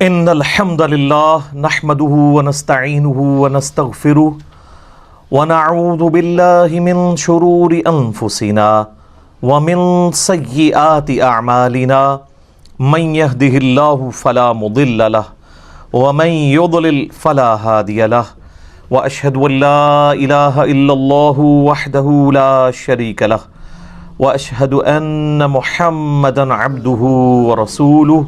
ان الحمد للہ نحمده ونستعینه ونستغفره ونعوذ باللہ من شرور انفسنا ومن سیئات اعمالنا من يهده اللہ فلا مضل له ومن يضلل فلا هادی له واشهد ان لا الہ الا اللہ وحدہ لا شریک له واشهد ان محمدا عبدہ ورسولہ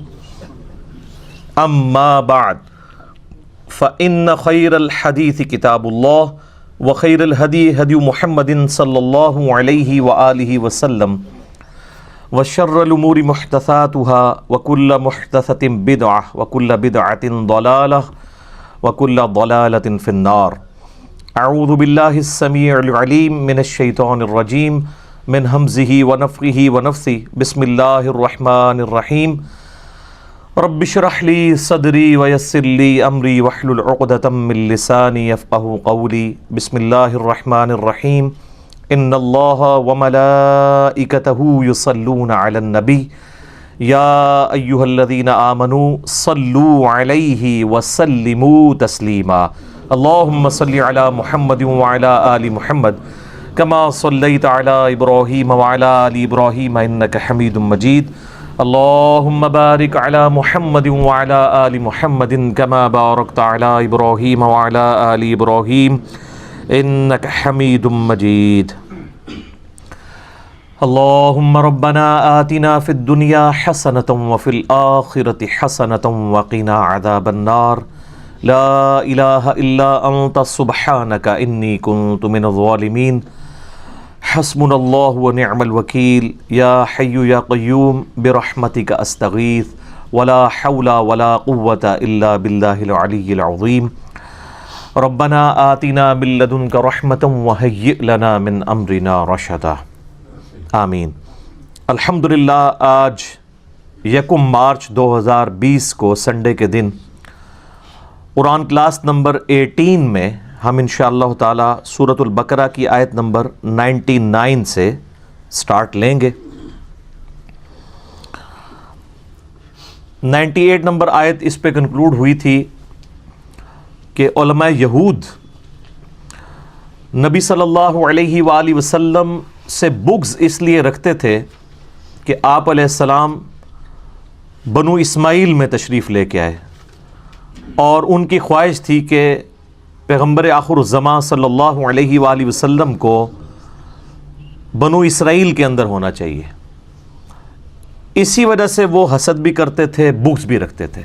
اما بعد فإن خير الحديث كتاب الله وخير الهدي هدي محمد صلى الله عليه وآله وسلم وشر الأمور محدثاتها وكل محدثة بدعة وكل بدعة ضلالة وكل ضلالة في النار. أعوذ بالله السميع العليم من الشيطان الرجيم من همزه ونفخه ونفثه. بسم الله الرحمن الرحيم. رب اشرح لي صدري ويسر لي امري واحلل عقدة من لساني يفقهوا قولي. بسم الله الرحمن الرحيم. ان الله وملائكته يصلون على النبي يا ايها الذين آمنوا صلوا عليه وسلموا تسليما. اللهم صل على محمد وعلى آل محمد كما صليت على ابراهيم وعلى آل ابراهيم انك حميد مجيد. اللهم بارك على محمد وعلى آل محمد كما باركت على إبراهيم وعلى آل إبراهيم إنك حميد مجيد. اللهم ربنا آتنا في الدنيا حسنة وفي الآخرة حسنة وقنا عذاب النار. لا إله إلا أنت سبحانك إني كنت من الظالمين. حسبنا اللہ ونعم الوکیل. یا حی یا قیوم برحمتک استغیث ولا حول ولا قوة الا باللہ العلی العظیم. ربنا آتنا من لدنک رحمتا وہیئ لنا من امرنا رشدا. آمین. الحمدللہ آج 1 مارچ 2020 کو سنڈے کے دن قرآن کلاس نمبر 18 میں ہم انشاءاللہ تعالی سورۃ البقرہ کی آیت نمبر 99 سے سٹارٹ لیں گے. 98 نمبر آیت اس پہ کنکلوڈ ہوئی تھی کہ علماء یہود نبی صلی اللہ علیہ وآلہ وسلم سے بغض اس لیے رکھتے تھے کہ آپ علیہ السلام بنو اسماعیل میں تشریف لے کے آئے، اور ان کی خواہش تھی کہ پیغمبر آخر الزمان صلی اللہ علیہ وآلہ وسلم کو بنو اسرائیل کے اندر ہونا چاہیے. اسی وجہ سے وہ حسد بھی کرتے تھے، بغض بھی رکھتے تھے،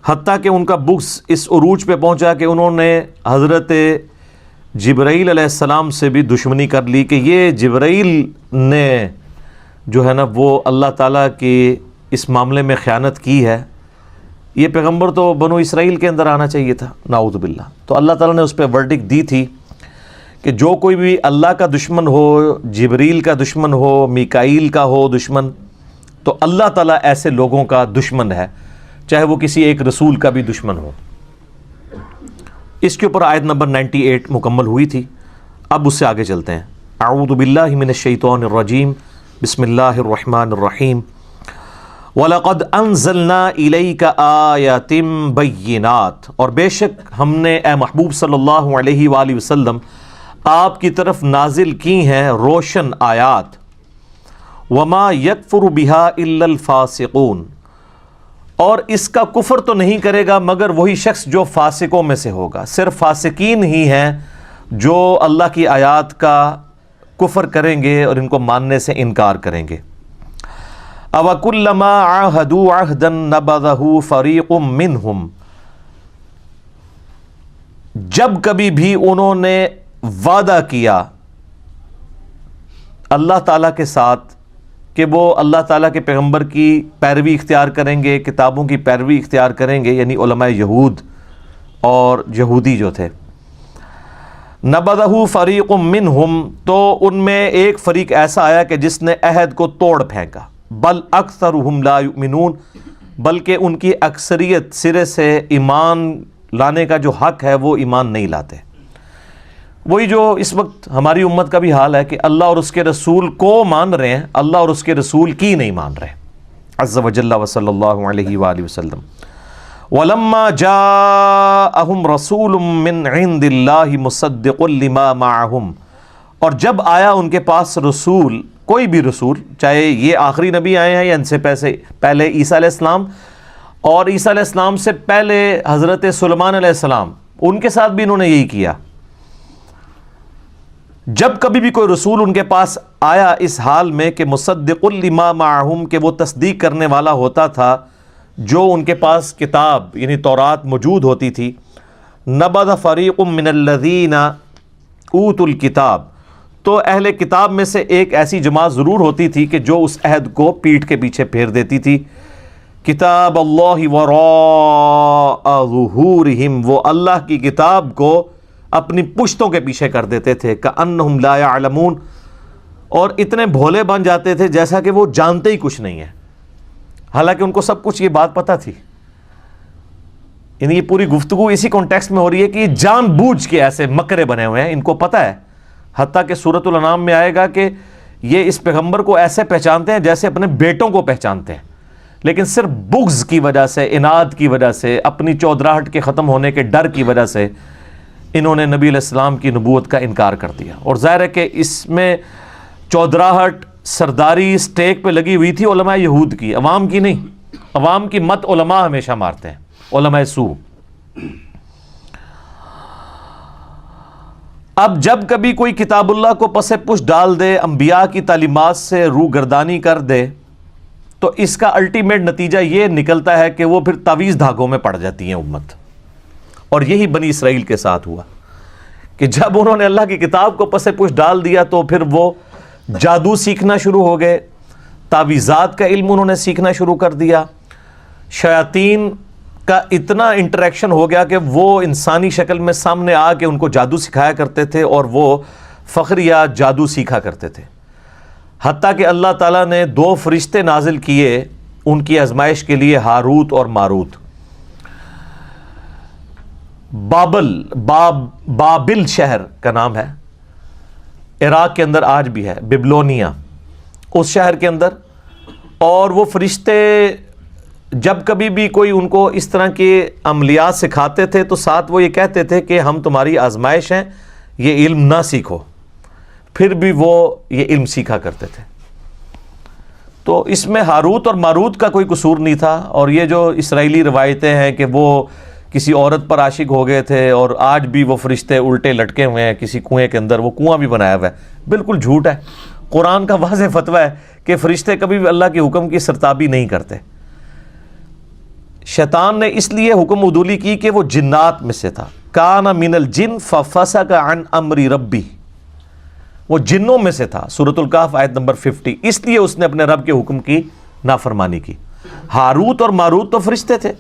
حتیٰ کہ ان کا بغض اس عروج پہ پہنچا کہ انہوں نے حضرت جبرائیل علیہ السلام سے بھی دشمنی کر لی کہ یہ جبرائیل نے جو ہے نا وہ اللہ تعالیٰ کی اس معاملے میں خیانت کی ہے، یہ پیغمبر تو بنو اسرائیل کے اندر آنا چاہیے تھا، نعوذ باللہ. تو اللہ تعالیٰ نے اس پہ ورڈکٹ دی تھی کہ جو کوئی بھی اللہ کا دشمن ہو، جبریل کا دشمن ہو، میکائیل کا ہو دشمن، تو اللہ تعالیٰ ایسے لوگوں کا دشمن ہے، چاہے وہ کسی ایک رسول کا بھی دشمن ہو. اس کے اوپر آیت نمبر 98 مکمل ہوئی تھی. اب اس سے آگے چلتے ہیں. اعوذ باللہ من الشیطان الرجیم. بسم اللہ الرحمن الرحیم. وَلَقَدْ أَنزَلْنَا إِلَيْكَ آيَاتٍ بَيِّنَاتٍ. اور بے شک ہم نے اے محبوب صلی اللہ علیہ وآلہ وسلم آپ کی طرف نازل کی ہیں روشن آیات. وَمَا يَكْفُرُ بِهَا إِلَّا الْفَاسِقُونَ. اور اس کا کفر تو نہیں کرے گا مگر وہی شخص جو فاسقوں میں سے ہوگا. صرف فاسقین ہی ہیں جو اللہ کی آیات کا کفر کریں گے اور ان کو ماننے سے انکار کریں گے. أَوَكُلَّمَا عَاهَدُوا عَهْدًا نَبَذَهُ فَرِيقٌ مِّنْهُمْ. جب کبھی بھی انہوں نے وعدہ کیا اللہ تعالیٰ کے ساتھ کہ وہ اللہ تعالیٰ کے پیغمبر کی پیروی اختیار کریں گے، کتابوں کی پیروی اختیار کریں گے، یعنی علماء یہود اور یہودی جو تھے. نَبَذَهُ فَرِيقٌ مِّنْهُمْ. تو ان میں ایک فریق ایسا آیا کہ جس نے عہد کو توڑ پھینکا. بل اکثرهم لا یؤمنون. بلکہ ان کی اکثریت سرے سے ایمان لانے کا جو حق ہے وہ ایمان نہیں لاتے. وہی جو اس وقت ہماری امت کا بھی حال ہے کہ اللہ اور اس کے رسول کو مان رہے ہیں، اللہ اور اس کے رسول کی نہیں مان رہے. عز و جل و صلی اللہ علیہ وآلہ وسلم. وَلَمَّا جَاءَهُمْ رَسُولٌ مِّنْ عِنْدِ اللَّهِ مُصَدِّقٌ لِمَا مَعَهُمْ، اور جب آیا ان کے پاس رسول، کوئی بھی رسول، چاہے یہ آخری نبی آئے ہیں یا ان سے پہلے عیسیٰ علیہ السلام، اور عیسیٰ علیہ السلام سے پہلے حضرت سلیمان علیہ السلام، ان کے ساتھ بھی انہوں نے یہی کیا۔ جب کبھی بھی کوئی رسول ان کے پاس آیا اس حال میں کہ مصدق لما معہم، کہ وہ تصدیق کرنے والا ہوتا تھا جو ان کے پاس کتاب یعنی تورات موجود ہوتی تھی، نبذ فریق من الذین اوتوا الکتاب، تو اہل کتاب میں سے ایک ایسی جماعت ضرور ہوتی تھی کہ جو اس عہد کو پیٹھ کے پیچھے پھیر دیتی تھی۔ کتاب اللہ وراء ظہورہم، وہ اللہ کی کتاب کو اپنی پشتوں کے پیچھے کر دیتے تھے، کأنہم لا یعلمون، اور اتنے بھولے بن جاتے تھے جیسا کہ وہ جانتے ہی کچھ نہیں ہے، حالانکہ ان کو سب کچھ یہ بات پتہ تھی۔ یعنی یہ پوری گفتگو اسی کانٹیکسٹ میں ہو رہی ہے کہ یہ جان بوجھ کے ایسے مکرے بنے ہوئے ہیں، ان کو پتہ ہے، حتیٰ کہ سورۃ الانعام میں آئے گا کہ یہ اس پیغمبر کو ایسے پہچانتے ہیں جیسے اپنے بیٹوں کو پہچانتے ہیں، لیکن صرف بغض کی وجہ سے، اناد کی وجہ سے، اپنی چودراہٹ کے ختم ہونے کے ڈر کی وجہ سے انہوں نے نبی علیہ السلام کی نبوت کا انکار کر دیا۔ اور ظاہر ہے کہ اس میں چودراہٹ، سرداری سٹیک پہ لگی ہوئی تھی علماء یہود کی، عوام کی نہیں۔ عوام کی مت علماء ہمیشہ مارتے ہیں، علماء سو۔ اب جب کبھی کوئی کتاب اللہ کو پس پش ڈال دے، انبیاء کی تعلیمات سے روح گردانی کر دے، تو اس کا الٹیمیٹ نتیجہ یہ نکلتا ہے کہ وہ پھر تعویذ دھاگوں میں پڑ جاتی ہیں امت۔ اور یہی بنی اسرائیل کے ساتھ ہوا کہ جب انہوں نے اللہ کی کتاب کو پس پش ڈال دیا تو پھر وہ جادو سیکھنا شروع ہو گئے، تعویذات کا علم انہوں نے سیکھنا شروع کر دیا، شیاطین کا اتنا انٹریکشن ہو گیا کہ وہ انسانی شکل میں سامنے آ کے ان کو جادو سکھایا کرتے تھے اور وہ فخریہ جادو سیکھا کرتے تھے۔ حتیٰ کہ اللہ تعالیٰ نے 2 فرشتے نازل کیے ان کی آزمائش کے لیے، ہاروت اور ماروت۔ بابل شہر کا نام ہے، عراق کے اندر آج بھی ہے، بیبلونیا، اس شہر کے اندر۔ اور وہ فرشتے جب کبھی بھی کوئی ان کو اس طرح کے عملیات سکھاتے تھے تو ساتھ وہ یہ کہتے تھے کہ ہم تمہاری آزمائش ہیں، یہ علم نہ سیکھو، پھر بھی وہ یہ علم سیکھا کرتے تھے۔ تو اس میں ہاروت اور ماروت کا کوئی قصور نہیں تھا۔ اور یہ جو اسرائیلی روایتیں ہیں کہ وہ کسی عورت پر عاشق ہو گئے تھے اور آج بھی وہ فرشتے الٹے لٹکے ہوئے ہیں کسی کنویں کے اندر، وہ کنواں بھی بنایا ہوا ہے، بالکل جھوٹ ہے۔ قرآن کا واضح فتویٰ ہے کہ فرشتے کبھی بھی اللہ کے حکم کی سرتابی نہیں کرتے۔ شیطان نے اس لیے حکم عدولی کی کہ وہ جنات میں سے تھا، کان من الجن ففسق عن امر ربی، وہ جنوں میں سے تھا، سورۃ الکہف آیت نمبر 50، اس لیے اس نے اپنے رب کے حکم کی نافرمانی کی۔ ہاروت اور ماروت تو فرشتے تھے،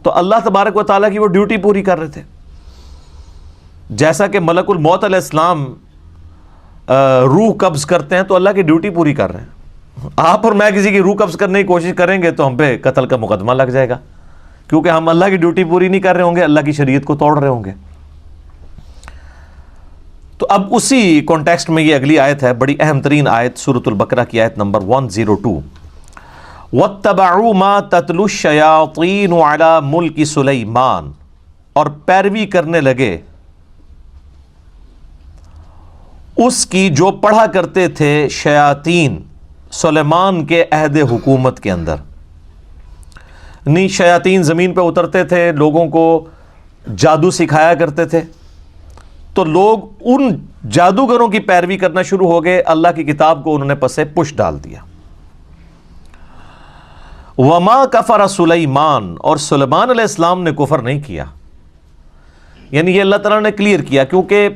تو اللہ تبارک و تعالیٰ کی وہ ڈیوٹی پوری کر رہے تھے۔ جیسا کہ ملک الموت علیہ السلام روح قبض کرتے ہیں تو اللہ کی ڈیوٹی پوری کر رہے ہیں۔ آپ اور میں کسی کی روح قبض کرنے کی کوشش کریں گے تو ہم پہ قتل کا مقدمہ لگ جائے گا، کیونکہ ہم اللہ کی ڈیوٹی پوری نہیں کر رہے ہوں گے، اللہ کی شریعت کو توڑ رہے ہوں گے۔ تو اب اسی کانٹیکسٹ میں یہ اگلی آیت ہے، بڑی اہم ترین آیت، سورۃ البقرہ کی آیت نمبر 102، وَاتَّبَعُوا مَا تَتْلُو الشَّيَاطِينُ عَلَى مُلْكِ سُلَيْمَانَ، اور پیروی کرنے لگے اس کی جو پڑھا کرتے تھے شیاطین سلیمان کے عہد حکومت کے اندر۔ نہیں، شیاطین زمین پہ اترتے تھے، لوگوں کو جادو سکھایا کرتے تھے، تو لوگ ان جادوگروں کی پیروی کرنا شروع ہو گئے، اللہ کی کتاب کو انہوں نے پس پش ڈال دیا۔ وما کفر سلیمان، اور سلیمان علیہ السلام نے کفر نہیں کیا، یعنی یہ اللہ تعالیٰ نے کلیئر کیا، کیونکہ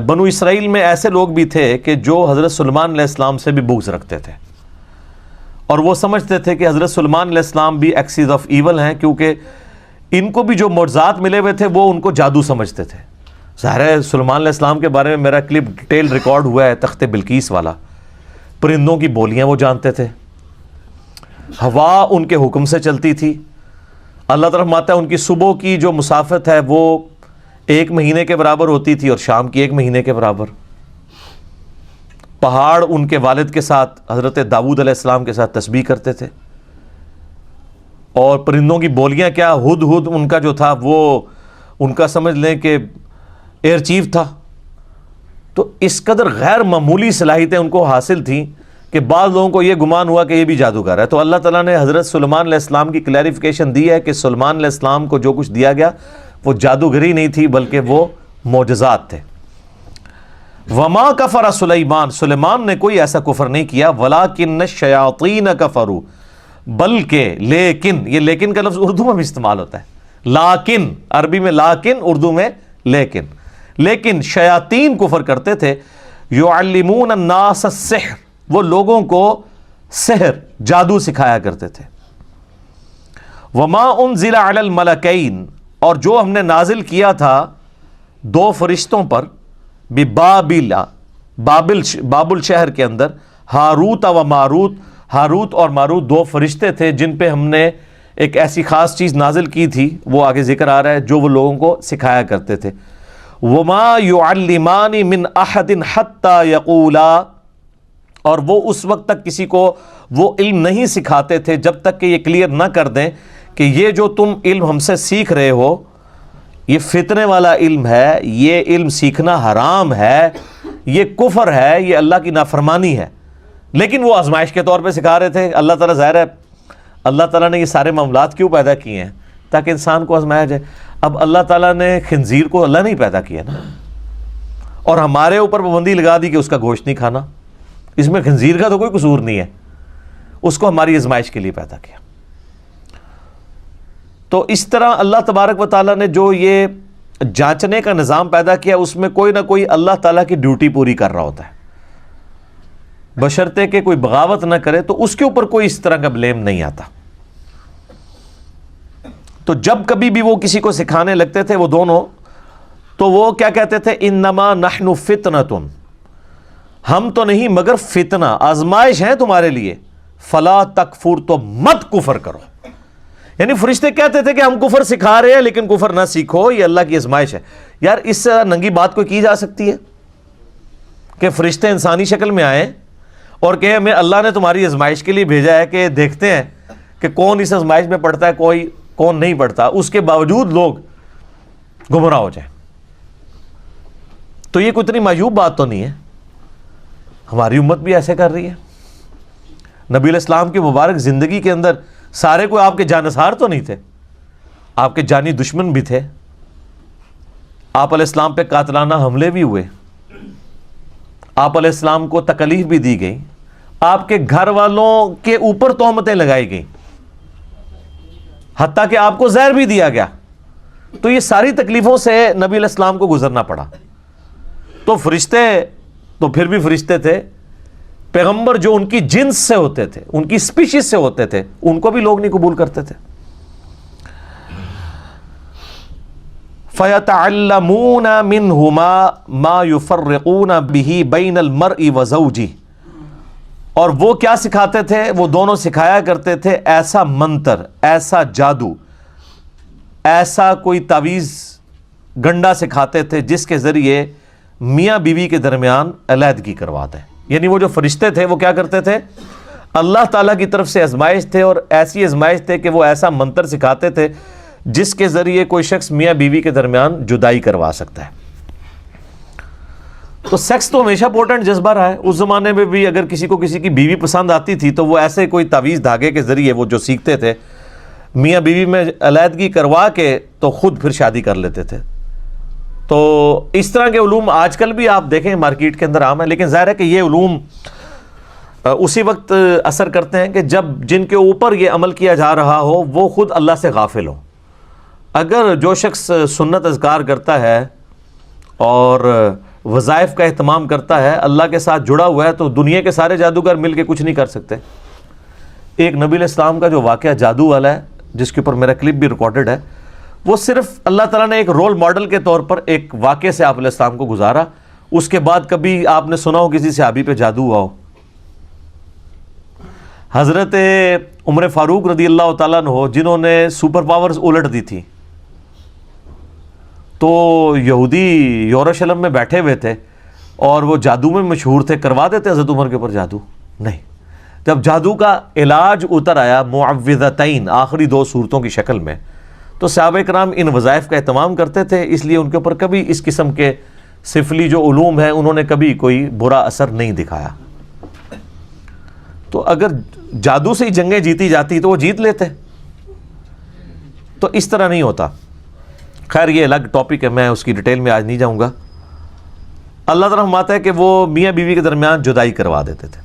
بنو اسرائیل میں ایسے لوگ بھی تھے کہ جو حضرت سلیمان علیہ السلام سے بھی بغض رکھتے تھے، اور وہ سمجھتے تھے کہ حضرت سلیمان علیہ السلام بھی ایکسیز آف ایول ہیں، کیونکہ ان کو بھی جو معجزات ملے ہوئے تھے وہ ان کو جادو سمجھتے تھے۔ ظاہر ہے سلیمان علیہ السلام کے بارے میں میرا کلپ ڈیٹیل ریکارڈ ہوا ہے، تخت بلقیس والا، پرندوں کی بولیاں وہ جانتے تھے، ہوا ان کے حکم سے چلتی تھی، اللہ تعالیٰ فرماتا ہے ان کی صبح کی جو مسافت ہے وہ 1 مہینے کے برابر ہوتی تھی اور شام کی 1 مہینے کے برابر۔ پہاڑ ان کے والد کے ساتھ، حضرت داؤد علیہ السلام کے ساتھ تسبیح کرتے تھے، اور پرندوں کی بولیاں کیا، ہد ہد ان کا جو تھا وہ ان کا سمجھ لیں کہ ایئر چیف تھا. تو اس قدر غیر معمولی صلاحیتیں ان کو حاصل تھیں کہ بعض لوگوں کو یہ گمان ہوا کہ یہ بھی جادوگر ہے. تو اللہ تعالیٰ نے حضرت سلیمان علیہ السلام کی کلیریفیکیشن دی ہے کہ سلیمان علیہ السلام کو جو کچھ دیا گیا وہ جادوگری نہیں تھی بلکہ وہ معجزات تھے. وما کفر سلیمان، سلیمان نے کوئی ایسا کفر نہیں کیا. ولکن الشیاطین کفروا، بلکہ لیکن، یہ لیکن کا لفظ اردو میں بھی استعمال ہوتا ہے. لیکن عربی میں لیکن، اردو میں لیکن شیاطین کفر کرتے تھے. یعلمون الناس السحر، وہ لوگوں کو سحر جادو سکھایا کرتے تھے. وما انزل علی الملکین، اور جو ہم نے نازل کیا تھا دو فرشتوں پر، ببابل، بابل شہر کے اندر، ہاروت و ماروت، ہاروت اور ماروت دو فرشتے تھے جن پہ ہم نے ایک ایسی خاص چیز نازل کی تھی، وہ آگے ذکر آ رہا ہے، جو وہ لوگوں کو سکھایا کرتے تھے. وما يعلمان من احد حتى يقولا، اور وہ اس وقت تک کسی کو وہ علم نہیں سکھاتے تھے جب تک کہ یہ کلیئر نہ کر دیں کہ یہ جو تم علم ہم سے سیکھ رہے ہو یہ فتنے والا علم ہے، یہ علم سیکھنا حرام ہے، یہ کفر ہے، یہ اللہ کی نافرمانی ہے. لیکن وہ آزمائش کے طور پہ سکھا رہے تھے. اللہ تعالیٰ ظاہر ہے اللہ تعالیٰ نے یہ سارے معاملات کیوں پیدا کیے ہیں؟ تاکہ انسان کو آزمایا جائے. اب اللہ تعالیٰ نے خنزیر کو اللہ نہیں پیدا کیا نا، اور ہمارے اوپر پابندی لگا دی کہ اس کا گوشت نہیں کھانا. اس میں خنزیر کا تو کوئی قصور نہیں ہے، اس کو ہماری آزمائش کے لیے پیدا کیا. تو اس طرح اللہ تبارک و تعالیٰ نے جو یہ جانچنے کا نظام پیدا کیا اس میں کوئی نہ کوئی اللہ تعالیٰ کی ڈیوٹی پوری کر رہا ہوتا ہے، بشرطے کہ کوئی بغاوت نہ کرے تو اس کے اوپر کوئی اس طرح کا بلیم نہیں آتا. تو جب کبھی بھی وہ کسی کو سکھانے لگتے تھے وہ دونوں، تو وہ کیا کہتے تھے؟ انما نحن فتنۃ، ہم تو نہیں مگر فتنہ، آزمائش ہے تمہارے لیے. فلا تکفر، تو مت کفر کرو. یعنی فرشتے کہتے تھے کہ ہم کفر سکھا رہے ہیں لیکن کفر نہ سیکھو، یہ اللہ کی آزمائش ہے. یار اس سے ننگی بات کوئی کی جا سکتی ہے کہ فرشتے انسانی شکل میں آئیں اور کہ ہمیں اللہ نے تمہاری آزمائش کے لیے بھیجا ہے کہ دیکھتے ہیں کہ کون اس آزمائش میں پڑتا ہے، کون نہیں پڑتا، اس کے باوجود لوگ گمراہ ہو جائیں. تو یہ کوئی اتنی معیوب بات تو نہیں ہے، ہماری امت بھی ایسے کر رہی ہے. نبی علیہ السلام کی مبارک زندگی کے اندر سارے کوئی آپ کے جانثار تو نہیں تھے، آپ کے جانی دشمن بھی تھے. آپ علیہ السلام پہ قاتلانہ حملے بھی ہوئے، آپ علیہ السلام کو تکلیف بھی دی گئی، آپ کے گھر والوں کے اوپر تہمتیں لگائی گئیں، حتیٰ کہ آپ کو زہر بھی دیا گیا. تو یہ ساری تکلیفوں سے نبی علیہ السلام کو گزرنا پڑا. تو فرشتے تو پھر بھی فرشتے تھے، پیغمبر جو ان کی جنس سے ہوتے تھے، ان کی سپیشیز سے ہوتے تھے، ان کو بھی لوگ نہیں قبول کرتے تھے. فَيَتَعَلَّمُونَ مِنْهُمَا مَا يُفَرِّقُونَ بِهِ بَيْنَ الْمَرْءِ وَزَوْجِهِ، اور وہ کیا سکھاتے تھے؟ وہ دونوں سکھایا کرتے تھے ایسا منتر، ایسا جادو، ایسا کوئی تعویذ گنڈا سکھاتے تھے جس کے ذریعے میاں بیوی کے درمیان علیحدگی کرواتے ہیں. یعنی وہ جو فرشتے تھے وہ کیا کرتے تھے؟ اللہ تعالیٰ کی طرف سے آزمائش تھے، اور ایسی آزمائش تھے کہ وہ ایسا منتر سکھاتے تھے جس کے ذریعے کوئی شخص میاں بیوی کے درمیان جدائی کروا سکتا ہے. تو سیکس تو ہمیشہ پوٹنٹ جذبہ رہا ہے. اس زمانے میں بھی اگر کسی کو کسی کی بیوی پسند آتی تھی تو وہ ایسے کوئی تعویذ دھاگے کے ذریعے وہ جو سیکھتے تھے میاں بیوی میں علیحدگی کروا کے تو خود پھر شادی کر لیتے تھے. تو اس طرح کے علوم آج کل بھی آپ دیکھیں مارکیٹ کے اندر عام ہے، لیکن ظاہر ہے کہ یہ علوم اسی وقت اثر کرتے ہیں کہ جب جن کے اوپر یہ عمل کیا جا رہا ہو وہ خود اللہ سے غافل ہو. اگر جو شخص سنت اذکار کرتا ہے اور وظائف کا اہتمام کرتا ہے، اللہ کے ساتھ جڑا ہوا ہے، تو دنیا کے سارے جادوگر مل کے کچھ نہیں کر سکتے. ایک نبی علیہ السلام کا جو واقعہ جادو والا ہے جس کے اوپر میرا کلپ بھی ریکارڈڈ ہے، وہ صرف اللہ تعالیٰ نے ایک رول ماڈل کے طور پر ایک واقعے سے آپ علیہ السلام کو گزارا. اس کے بعد کبھی آپ نے سنا ہو کسی صحابی پہ جادو ہوا ہو؟ حضرت عمر فاروق رضی اللہ تعالیٰ عنہ جنہوں نے سپر پاورز الٹ دی تھی، تو یہودی یروشلم میں بیٹھے ہوئے تھے اور وہ جادو میں مشہور تھے، کروا دیتے حضرت عمر کے اوپر جادو؟ نہیں. جب جادو کا علاج اتر آیا معوذتین آخری 2 صورتوں کی شکل میں، تو صحابہ کرام ان وظائف کا اہتمام کرتے تھے، اس لیے ان کے اوپر کبھی اس قسم کے سفلی جو علوم ہیں انہوں نے کبھی کوئی برا اثر نہیں دکھایا۔ تو اگر جادو سے ہی جنگیں جیتی جاتی تو وہ جیت لیتے، تو اس طرح نہیں ہوتا۔ خیر یہ الگ ٹاپک ہے، میں اس کی ڈیٹیل میں آج نہیں جاؤں گا۔ اللہ تعالیٰ فرماتا ہے کہ وہ میاں بیوی کے درمیان جدائی کروا دیتے تھے،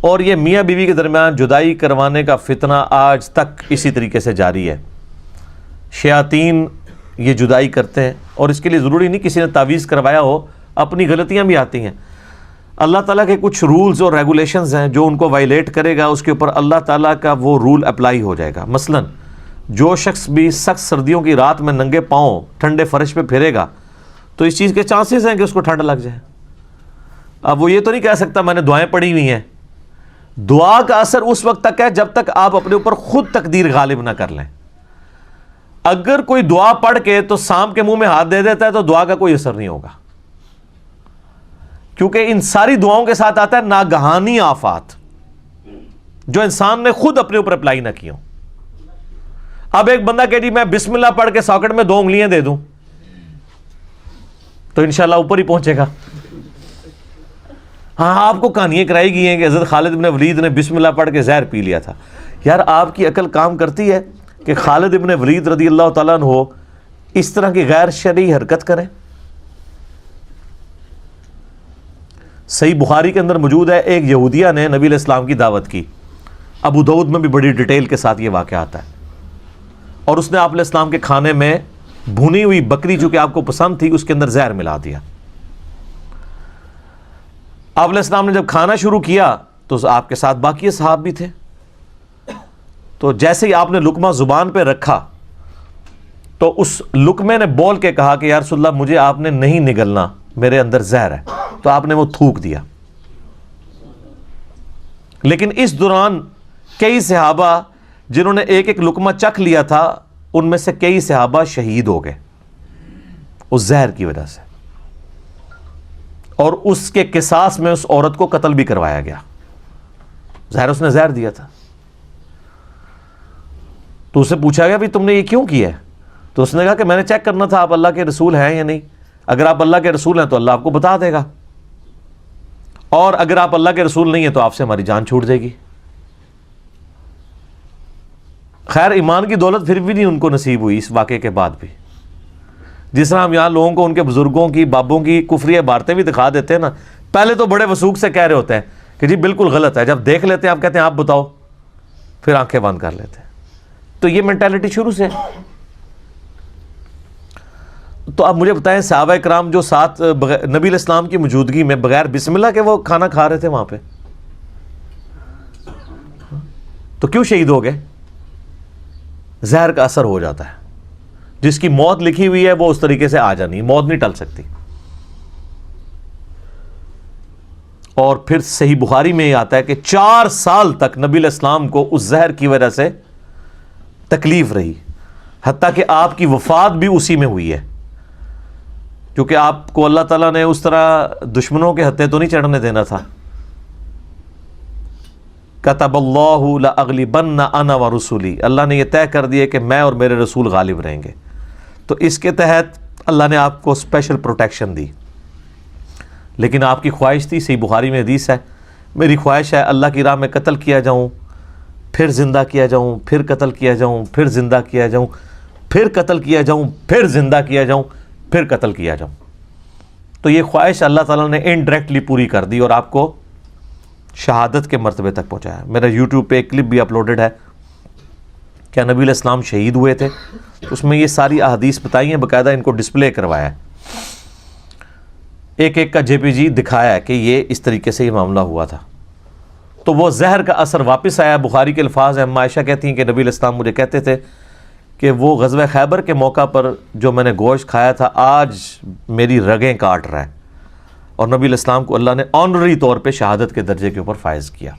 اور یہ میاں بیوی کے درمیان جدائی کروانے کا فتنہ آج تک اسی طریقے سے جاری ہے۔ شیاطین یہ جدائی کرتے ہیں، اور اس کے لیے ضروری نہیں کسی نے تعویذ کروایا ہو، اپنی غلطیاں بھی آتی ہیں۔ اللہ تعالیٰ کے کچھ رولز اور ریگولیشنز ہیں، جو ان کو وائلیٹ کرے گا اس کے اوپر اللہ تعالیٰ کا وہ رول اپلائی ہو جائے گا۔ مثلا جو شخص بھی سخت سردیوں کی رات میں ننگے پاؤں ٹھنڈے فرش پہ پھرے گا تو اس چیز کے چانسز ہیں کہ اس کو ٹھنڈ لگ جائے۔ اب وہ یہ تو نہیں کہہ سکتا میں نے دعائیں پڑھی ہوئی ہیں۔ دعا کا اثر اس وقت تک ہے جب تک آپ اپنے اوپر خود تقدیر غالب نہ کر لیں۔ اگر کوئی دعا پڑھ کے تو سانپ کے منہ میں ہاتھ دے دیتا ہے تو دعا کا کوئی اثر نہیں ہوگا، کیونکہ ان ساری دعاؤں کے ساتھ آتا ہے ناگہانی آفات جو انسان نے خود اپنے اوپر اپلائی نہ کی ہوں۔ اب ایک بندہ کہ جی میں بسم اللہ پڑھ کے ساکٹ میں 2 انگلیاں دے دوں تو انشاءاللہ اوپر ہی پہنچے گا۔ ہاں آپ کو کہانیاں کرائی گئی ہیں کہ حضرت خالد بن ولید نے بسم اللہ پڑھ کے زہر پی لیا تھا۔ یار آپ کی عقل کام کرتی ہے کہ خالد بن ولید رضی اللہ تعالیٰ عنہ اس طرح کی غیر شرعی حرکت کریں؟ صحیح بخاری کے اندر موجود ہے، ایک یہودیہ نے نبی علیہ السلام کی دعوت کی، ابو داؤد میں بھی بڑی ڈیٹیل کے ساتھ یہ واقعہ آتا ہے، اور اس نے آپ علیہ السلام کے کھانے میں بھنی ہوئی بکری جو کہ آپ کو پسند تھی اس کے اندر زہر ملا دیا۔ آپ علیہ السلام نے جب کھانا شروع کیا تو آپ کے ساتھ باقی صحاب بھی تھے، تو جیسے ہی آپ نے لقمہ زبان پہ رکھا تو اس لقمے نے بول کے کہا کہ یا رسول اللہ مجھے آپ نے نہیں نگلنا، میرے اندر زہر ہے، تو آپ نے وہ تھوک دیا۔ لیکن اس دوران کئی صحابہ جنہوں نے ایک ایک لقمہ چکھ لیا تھا ان میں سے کئی صحابہ شہید ہو گئے اس زہر کی وجہ سے، اور اس کے قصاص میں اس عورت کو قتل بھی کروایا گیا۔ ظاہر اس نے زہر دیا تھا، تو اسے پوچھا گیا بھی تم نے یہ کیوں کیا ہے؟ تو اس نے کہا کہ میں نے چیک کرنا تھا آپ اللہ کے رسول ہیں یا نہیں، اگر آپ اللہ کے رسول ہیں تو اللہ آپ کو بتا دے گا، اور اگر آپ اللہ کے رسول نہیں ہیں تو آپ سے ہماری جان چھوٹ جائے گی۔ خیر ایمان کی دولت پھر بھی نہیں ان کو نصیب ہوئی اس واقعے کے بعد بھی۔ جس طرح ہم یہاں لوگوں کو ان کے بزرگوں کی بابوں کی کفری عبارتیں بھی دکھا دیتے ہیں نا، پہلے تو بڑے وثوق سے کہہ رہے ہوتے ہیں کہ جی بالکل غلط ہے، جب دیکھ لیتے ہیں آپ کہتے ہیں آپ بتاؤ، پھر آنکھیں بند کر لیتے ہیں۔ تو یہ مینٹالٹی شروع سے۔ تو اب مجھے بتائیں صحابہ کرام جو ساتھ نبی علیہ السلام کی موجودگی میں بغیر بسم اللہ کے وہ کھانا کھا رہے تھے وہاں پہ، تو کیوں شہید ہو گئے؟ زہر کا اثر ہو جاتا ہے، جس کی موت لکھی ہوئی ہے وہ اس طریقے سے آ جانی، موت نہیں ٹل سکتی۔ اور پھر صحیح بخاری میں یہ آتا ہے کہ 4 سال تک نبی علیہ السلام کو اس زہر کی وجہ سے تکلیف رہی، حتیٰ کہ آپ کی وفات بھی اسی میں ہوئی ہے، کیونکہ آپ کو اللہ تعالیٰ نے اس طرح دشمنوں کے ہتھے تو نہیں چڑھنے دینا تھا۔ کتب اللہ لأغلبن انا ورسولی، اللہ نے یہ طے کر دیا کہ میں اور میرے رسول غالب رہیں گے، تو اس کے تحت اللہ نے آپ کو اسپیشل پروٹیکشن دی۔ لیکن آپ کی خواہش تھی، صحیح بخاری میں حدیث ہے، میری خواہش ہے اللہ کی راہ میں قتل کیا جاؤں، پھر زندہ کیا جاؤں، پھر قتل کیا جاؤں، پھر زندہ کیا جاؤں، پھر قتل کیا جاؤں، پھر زندہ کیا جاؤں، پھر قتل کیا جاؤں۔ تو یہ خواہش اللہ تعالیٰ نے انڈائریکٹلی پوری کر دی اور آپ کو شہادت کے مرتبے تک پہنچایا۔ میرا یوٹیوب پہ ایک کلپ بھی اپلوڈڈ ہے، کیا نبی علیہ السلام شہید ہوئے تھے، اس میں یہ ساری احادیث بتائی ہیں، باقاعدہ ان کو ڈسپلے کروایا ہے، ایک ایک کا JPG دکھایا ہے کہ یہ اس طریقے سے یہ معاملہ ہوا تھا۔ تو وہ زہر کا اثر واپس آیا۔ بخاری کے الفاظ ہیں، اما عائشہ کہتی ہیں کہ نبی علیہ السلام مجھے کہتے تھے کہ وہ غزوہ خیبر کے موقع پر جو میں نے گوشت کھایا تھا آج میری رگیں کاٹ رہا ہے، اور نبی علیہ السلام کو اللہ نے آنرری طور پہ شہادت کے درجے کے اوپر فائز کیا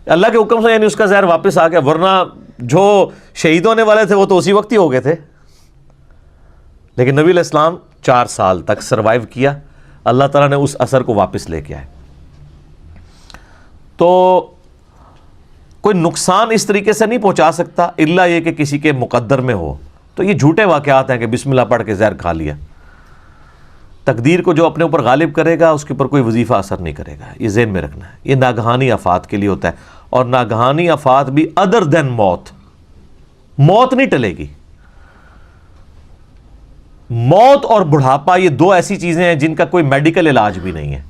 اللہ کے حکم سے، یعنی اس کا زہر واپس آ گیا، ورنہ جو شہید ہونے والے تھے وہ تو اسی وقت ہی ہو گئے تھے۔ لیکن نبی علیہ السلام 4 سال تک سروائیو کیا، اللہ تعالیٰ نے اس اثر کو واپس لے کے آئے۔ تو کوئی نقصان اس طریقے سے نہیں پہنچا سکتا الا یہ کہ کسی کے مقدر میں ہو. تو یہ جھوٹے واقعات ہیں کہ بسم اللہ پڑھ کے زہر کھا لیا. تقدیر کو جو اپنے اوپر غالب کرے گا اس کے اوپر کوئی وظیفہ اثر نہیں کرے گا. یہ ذہن میں رکھنا ہے. یہ ناگہانی آفات کے لیے ہوتا ہے, اور ناگہانی آفات بھی ادر دین موت. موت نہیں ٹلے گی. موت اور بڑھاپا یہ دو ایسی چیزیں ہیں جن کا کوئی میڈیکل علاج بھی نہیں ہے.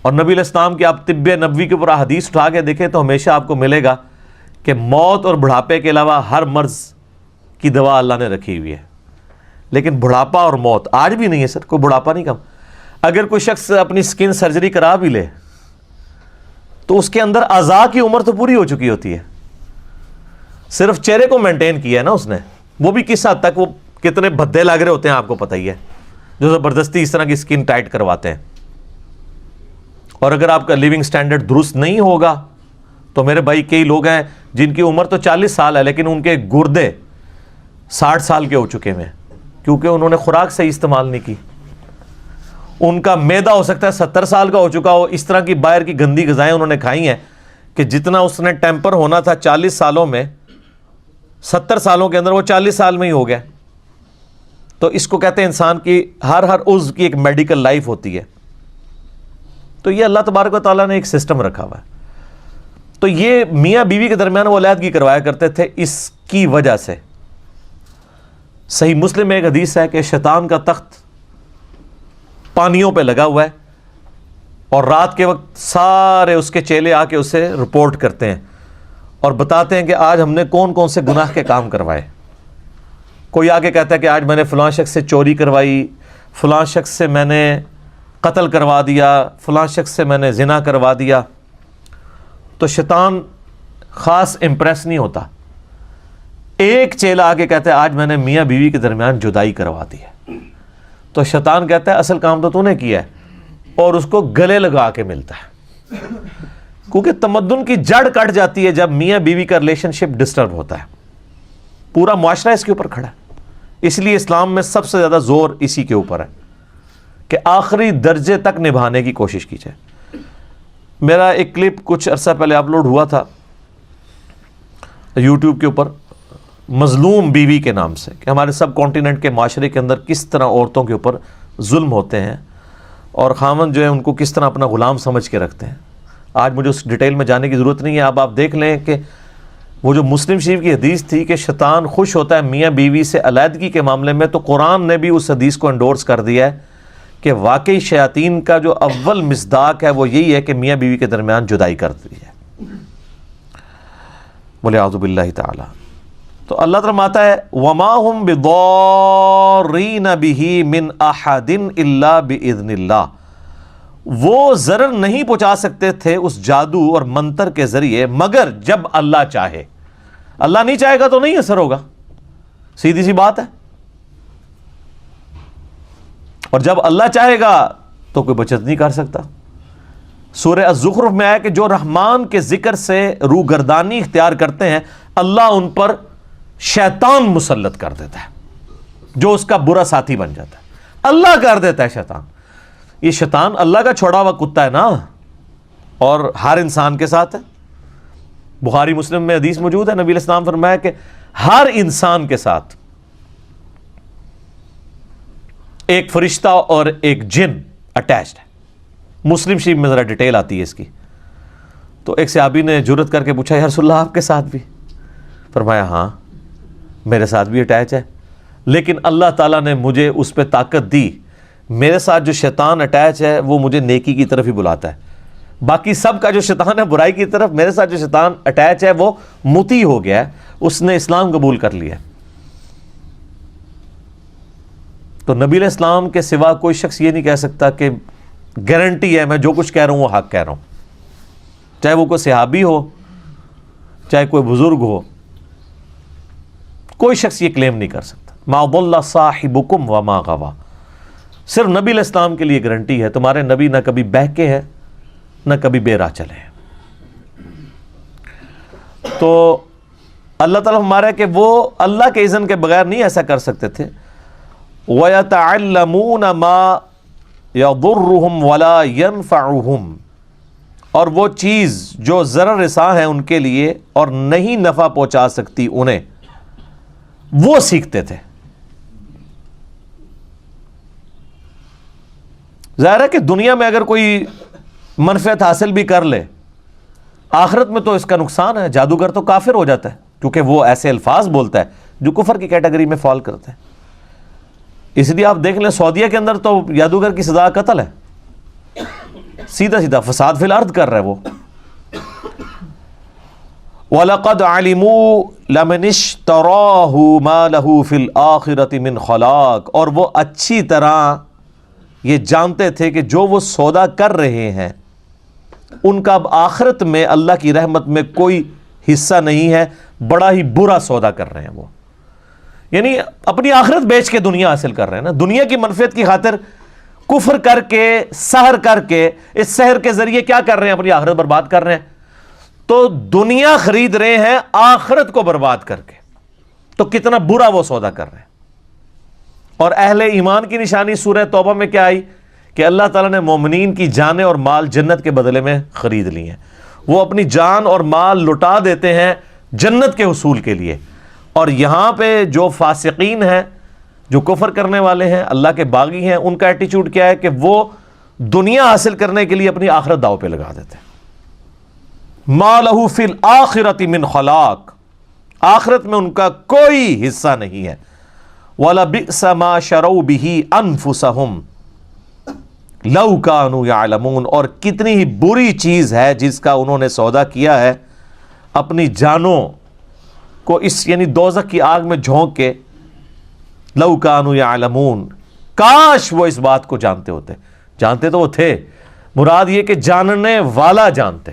اور نبی علیہ السلام کی آپ طب نبوی کے اوپر حدیث اٹھا کے دیکھیں تو ہمیشہ آپ کو ملے گا کہ موت اور بڑھاپے کے علاوہ ہر مرض کی دوا اللہ نے رکھی ہوئی ہے. لیکن بڑھاپا اور موت آج بھی نہیں ہے سر, کوئی بڑھاپا نہیں کم. اگر کوئی شخص اپنی سکن سرجری کرا بھی لے تو اس کے اندر اعضاء کی عمر تو پوری ہو چکی ہوتی ہے, صرف چہرے کو مینٹین کیا ہے نا اس نے. وہ بھی کس حد تک, وہ کتنے بھدے لگ رہے ہوتے ہیں آپ کو پتہ ہی ہے, جو زبردستی اس طرح کی سکن ٹائٹ کرواتے ہیں. اور اگر آپ کا لیونگ سٹینڈرڈ درست نہیں ہوگا تو میرے بھائی کئی لوگ ہیں جن کی عمر تو 40 سال ہے لیکن ان کے گردے 60 سال کے ہو چکے ہیں, کیونکہ انہوں نے خوراک صحیح استعمال نہیں کی. ان کا معدہ ہو سکتا ہے 70 سال کا ہو چکا ہو, اس طرح کی باہر کی گندی غذائیں انہوں نے کھائی ہیں کہ جتنا اس نے ٹیمپر ہونا تھا 40 سالوں میں, 70 سالوں کے اندر وہ 40 سال میں ہی ہو گیا. تو اس کو کہتے ہیں انسان کی ہر عضو کی ایک میڈیکل لائف ہوتی ہے. تو یہ اللہ تبارک و تعالیٰ نے ایک سسٹم رکھا ہوا ہے. تو یہ میاں بیوی کے درمیان وہ علیحدگی کروایا کرتے تھے اس کی وجہ سے. صحیح مسلم میں ایک حدیث ہے کہ شیطان کا تخت پانیوں پہ لگا ہوا ہے اور رات کے وقت سارے اس کے چیلے آ کے اسے رپورٹ کرتے ہیں اور بتاتے ہیں کہ آج ہم نے کون کون سے گناہ کے کام کروائے. کوئی آ کے کہتا ہے کہ آج میں نے فلاں شخص سے چوری کروائی, فلاں شخص سے میں نے قتل کروا دیا, فلاں شخص سے میں نے زنا کروا دیا. تو شیطان خاص امپریس نہیں ہوتا. ایک چیلا آ کے کہتا ہے آج میں نے میاں بیوی کے درمیان جدائی کروا دی ہے. تو شیطان کہتا ہے اصل کام تو نے کیا ہے, اور اس کو گلے لگا کے ملتا ہے. کیونکہ تمدن کی جڑ کٹ جاتی ہے جب میاں بیوی کا ریلیشن شپ ڈسٹرب ہوتا ہے. پورا معاشرہ اس کے اوپر کھڑا ہے. اس لیے اسلام میں سب سے زیادہ زور اسی کے اوپر ہے کہ آخری درجے تک نبھانے کی کوشش کی جائے. میرا ایک کلپ کچھ عرصہ پہلے اپلوڈ ہوا تھا یوٹیوب کے اوپر, مظلوم بیوی کے نام سے, کہ ہمارے سب کانٹیننٹ کے معاشرے کے اندر کس طرح عورتوں کے اوپر ظلم ہوتے ہیں اور خاوند جو ہے ان کو کس طرح اپنا غلام سمجھ کے رکھتے ہیں. آج مجھے اس ڈیٹیل میں جانے کی ضرورت نہیں ہے. اب آپ دیکھ لیں کہ وہ جو مسلم شریف کی حدیث تھی کہ شیطان خوش ہوتا ہے میاں بیوی سے علیحدگی کے معاملے میں, تو قرآن نے بھی اس حدیث کو انڈورس کر دیا ہے کہ واقعی شیاطین کا جو اول مصداق ہے وہ یہی ہے کہ میاں بیوی کے درمیان جدائی کر دی ہے. بولے اعوذ باللہ تعالی. تو اللہ تعالیٰ فرماتا ہے وَمَا هُمْ بِضَارِّينَ بِهِ مِنْ أَحَدٍ إِلَّا بِإِذْنِ اللَّهِ. وہ ضرر نہیں پہنچا سکتے تھے اس جادو اور منتر کے ذریعے مگر جب اللہ چاہے. اللہ نہیں چاہے گا تو نہیں اثر ہوگا, سیدھی سی بات ہے. اور جب اللہ چاہے گا تو کوئی بچت نہیں کر سکتا. سورہ الزخرف میں آیا کہ جو رحمان کے ذکر سے روگردانی اختیار کرتے ہیں اللہ ان پر شیطان مسلط کر دیتا ہے جو اس کا برا ساتھی بن جاتا ہے. اللہ کر دیتا ہے شیطان. یہ شیطان اللہ کا چھوڑا ہوا کتا ہے نا, اور ہر انسان کے ساتھ ہے. بخاری مسلم میں حدیث موجود ہے, نبی علیہ السلام فرمایا کہ ہر انسان کے ساتھ ایک فرشتہ اور ایک جن اٹیچڈ ہے. مسلم شریف میں ذرا ڈیٹیل آتی ہے اس کی. تو ایک صحابی نے جرت کر کے پوچھا یا رسول اللہ آپ کے ساتھ بھی؟ فرمایا ہاں میرے ساتھ بھی اٹیچ ہے, لیکن اللہ تعالیٰ نے مجھے اس پہ طاقت دی. میرے ساتھ جو شیطان اٹیچ ہے وہ مجھے نیکی کی طرف ہی بلاتا ہے. باقی سب کا جو شیطان ہے برائی کی طرف, میرے ساتھ جو شیطان اٹیچ ہے وہ مطیع ہو گیا ہے, اس نے اسلام قبول کر لیا. تو نبی علیہ السلام کے سوا کوئی شخص یہ نہیں کہہ سکتا کہ گارنٹی ہے میں جو کچھ کہہ رہا ہوں وہ حق کہہ رہا ہوں, چاہے وہ کوئی صحابی ہو چاہے کوئی بزرگ ہو. کوئی شخص یہ کلیم نہیں کر سکتا. ما ضل صاحبکم وما غوا. صرف نبی علیہ السلام کے لیے گارنٹی ہے, تمہارے نبی نہ کبھی بہکے ہیں نہ کبھی بے راہ چلے ہیں. تو اللہ تعالیٰ ہمارا کہ وہ اللہ کے اذن کے بغیر نہیں ایسا کر سکتے تھے. وَيَتَعَلَّمُونَ مَا يَضُرُّهُمْ وَلَا يَنفَعُهُمْ. اور وہ چیز جو ضرر رساں ہے ان کے لیے اور نہیں نفع پہنچا سکتی انہیں، وہ سیکھتے تھے۔ ظاہر ہے کہ دنیا میں اگر کوئی منفعت حاصل بھی کر لے، آخرت میں تو اس کا نقصان ہے۔ جادوگر تو کافر ہو جاتا ہے کیونکہ وہ ایسے الفاظ بولتا ہے جو کفر کی کیٹیگری میں فال کرتے ہیں۔ اس لیے آپ دیکھ لیں سعودیہ کے اندر تو جادوگر کی سزا قتل ہے، سیدھا سیدھا فساد فی الارض کر رہا ہے وہ۔ وَلَقَدْ عَلِمُوا لَمَنِ اشْتَرَاهُ مَا لَهُ فِي الْآخِرَةِ مِنْ خَلَاقٍ، اور وہ اچھی طرح یہ جانتے تھے کہ جو وہ سودا کر رہے ہیں ان کا اب آخرت میں اللہ کی رحمت میں کوئی حصہ نہیں ہے، بڑا ہی برا سودا کر رہے ہیں وہ، یعنی اپنی آخرت بیچ کے دنیا حاصل کر رہے ہیں نا، دنیا کی منفعت کی خاطر کفر کر کے، سحر کر کے، اس سحر کے ذریعے کیا کر رہے ہیں؟ اپنی آخرت برباد کر رہے ہیں۔ تو دنیا خرید رہے ہیں آخرت کو برباد کر کے، تو کتنا برا وہ سودا کر رہے ہیں۔ اور اہل ایمان کی نشانی سورہ توبہ میں کیا آئی کہ اللہ تعالیٰ نے مومنین کی جانیں اور مال جنت کے بدلے میں خرید لی ہیں، وہ اپنی جان اور مال لٹا دیتے ہیں جنت کے حصول کے لیے۔ اور یہاں پہ جو فاسقین ہیں، جو کفر کرنے والے ہیں، اللہ کے باغی ہیں، ان کا ایٹیچیوڈ کیا ہے کہ وہ دنیا حاصل کرنے کے لیے اپنی آخرت داؤ پہ لگا دیتے ہیں۔ مَا لَهُ فِي الْآخِرَةِ مِنْ خَلَاقٍ، آخرت میں ان کا کوئی حصہ نہیں ہے۔ وَلَبِئْسَ مَا شَرَوْا بِهِ أَنفُسَهُمْ لَوْ كَانُوا يَعْلَمُونَ، اور کتنی ہی بری چیز ہے جس کا انہوں نے سودا کیا ہے اپنی جانوں کو، اس یعنی دوزخ کی آگ میں جھونک کے۔ لَوْ كَانُوا يَعْلَمُونَ، کاش وہ اس بات کو جانتے ہوتے۔ جانتے تو وہ تھے، مراد یہ کہ جاننے والا جانتے۔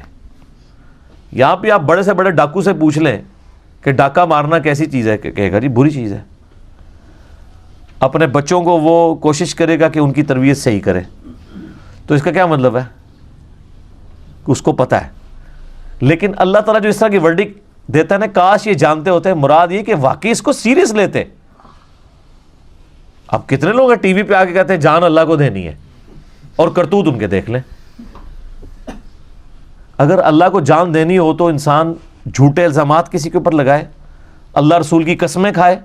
یہاں پہ آپ بڑے سے بڑے ڈاکو سے پوچھ لیں کہ ڈاکہ مارنا کیسی چیز ہے، کہے گا جی بری چیز ہے۔ اپنے بچوں کو وہ کوشش کرے گا کہ ان کی تربیت صحیح کرے، تو اس کا کیا مطلب ہے؟ اس کو پتہ ہے۔ لیکن اللہ تعالیٰ جو اس طرح کی ورڈک دیتا ہے نا، کاش یہ جانتے ہوتے، مراد یہ کہ واقعی اس کو سیریس لیتے۔ اب کتنے لوگ ہیں ٹی وی پہ آ کے کہتے ہیں جان اللہ کو دینی ہے، اور کرتوت ان کے دیکھ لیں۔ اگر اللہ کو جان دینی ہو تو انسان جھوٹے الزامات کسی کے اوپر لگائے، اللہ رسول کی قسمیں کھائے۔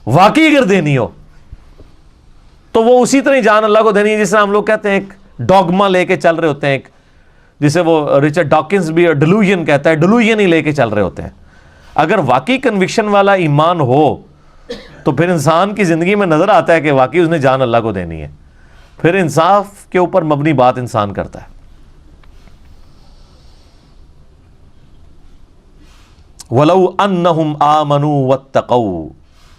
واقعی اگر دینی ہو تو وہ اسی طرح جان اللہ کو دینی ہے جس طرح ہم لوگ کہتے ہیں ایک ڈوگما لے کے چل رہے ہوتے ہیں، ایک جسے وہ رچرڈ ڈاکنز بھی ڈیلوژن کہتا ہے، ڈیلوژن ہی لے کے چل رہے ہوتے ہیں۔ اگر واقعی کنوکشن والا ایمان ہو تو پھر انسان کی زندگی میں نظر آتا ہے کہ واقعی اس نے جان اللہ کو دینی ہے، پھر انصاف کے اوپر مبنی بات انسان کرتا ہے۔ وَلَوْ أَنَّهُمْ آمَنُوا وَاتَّقَوْا،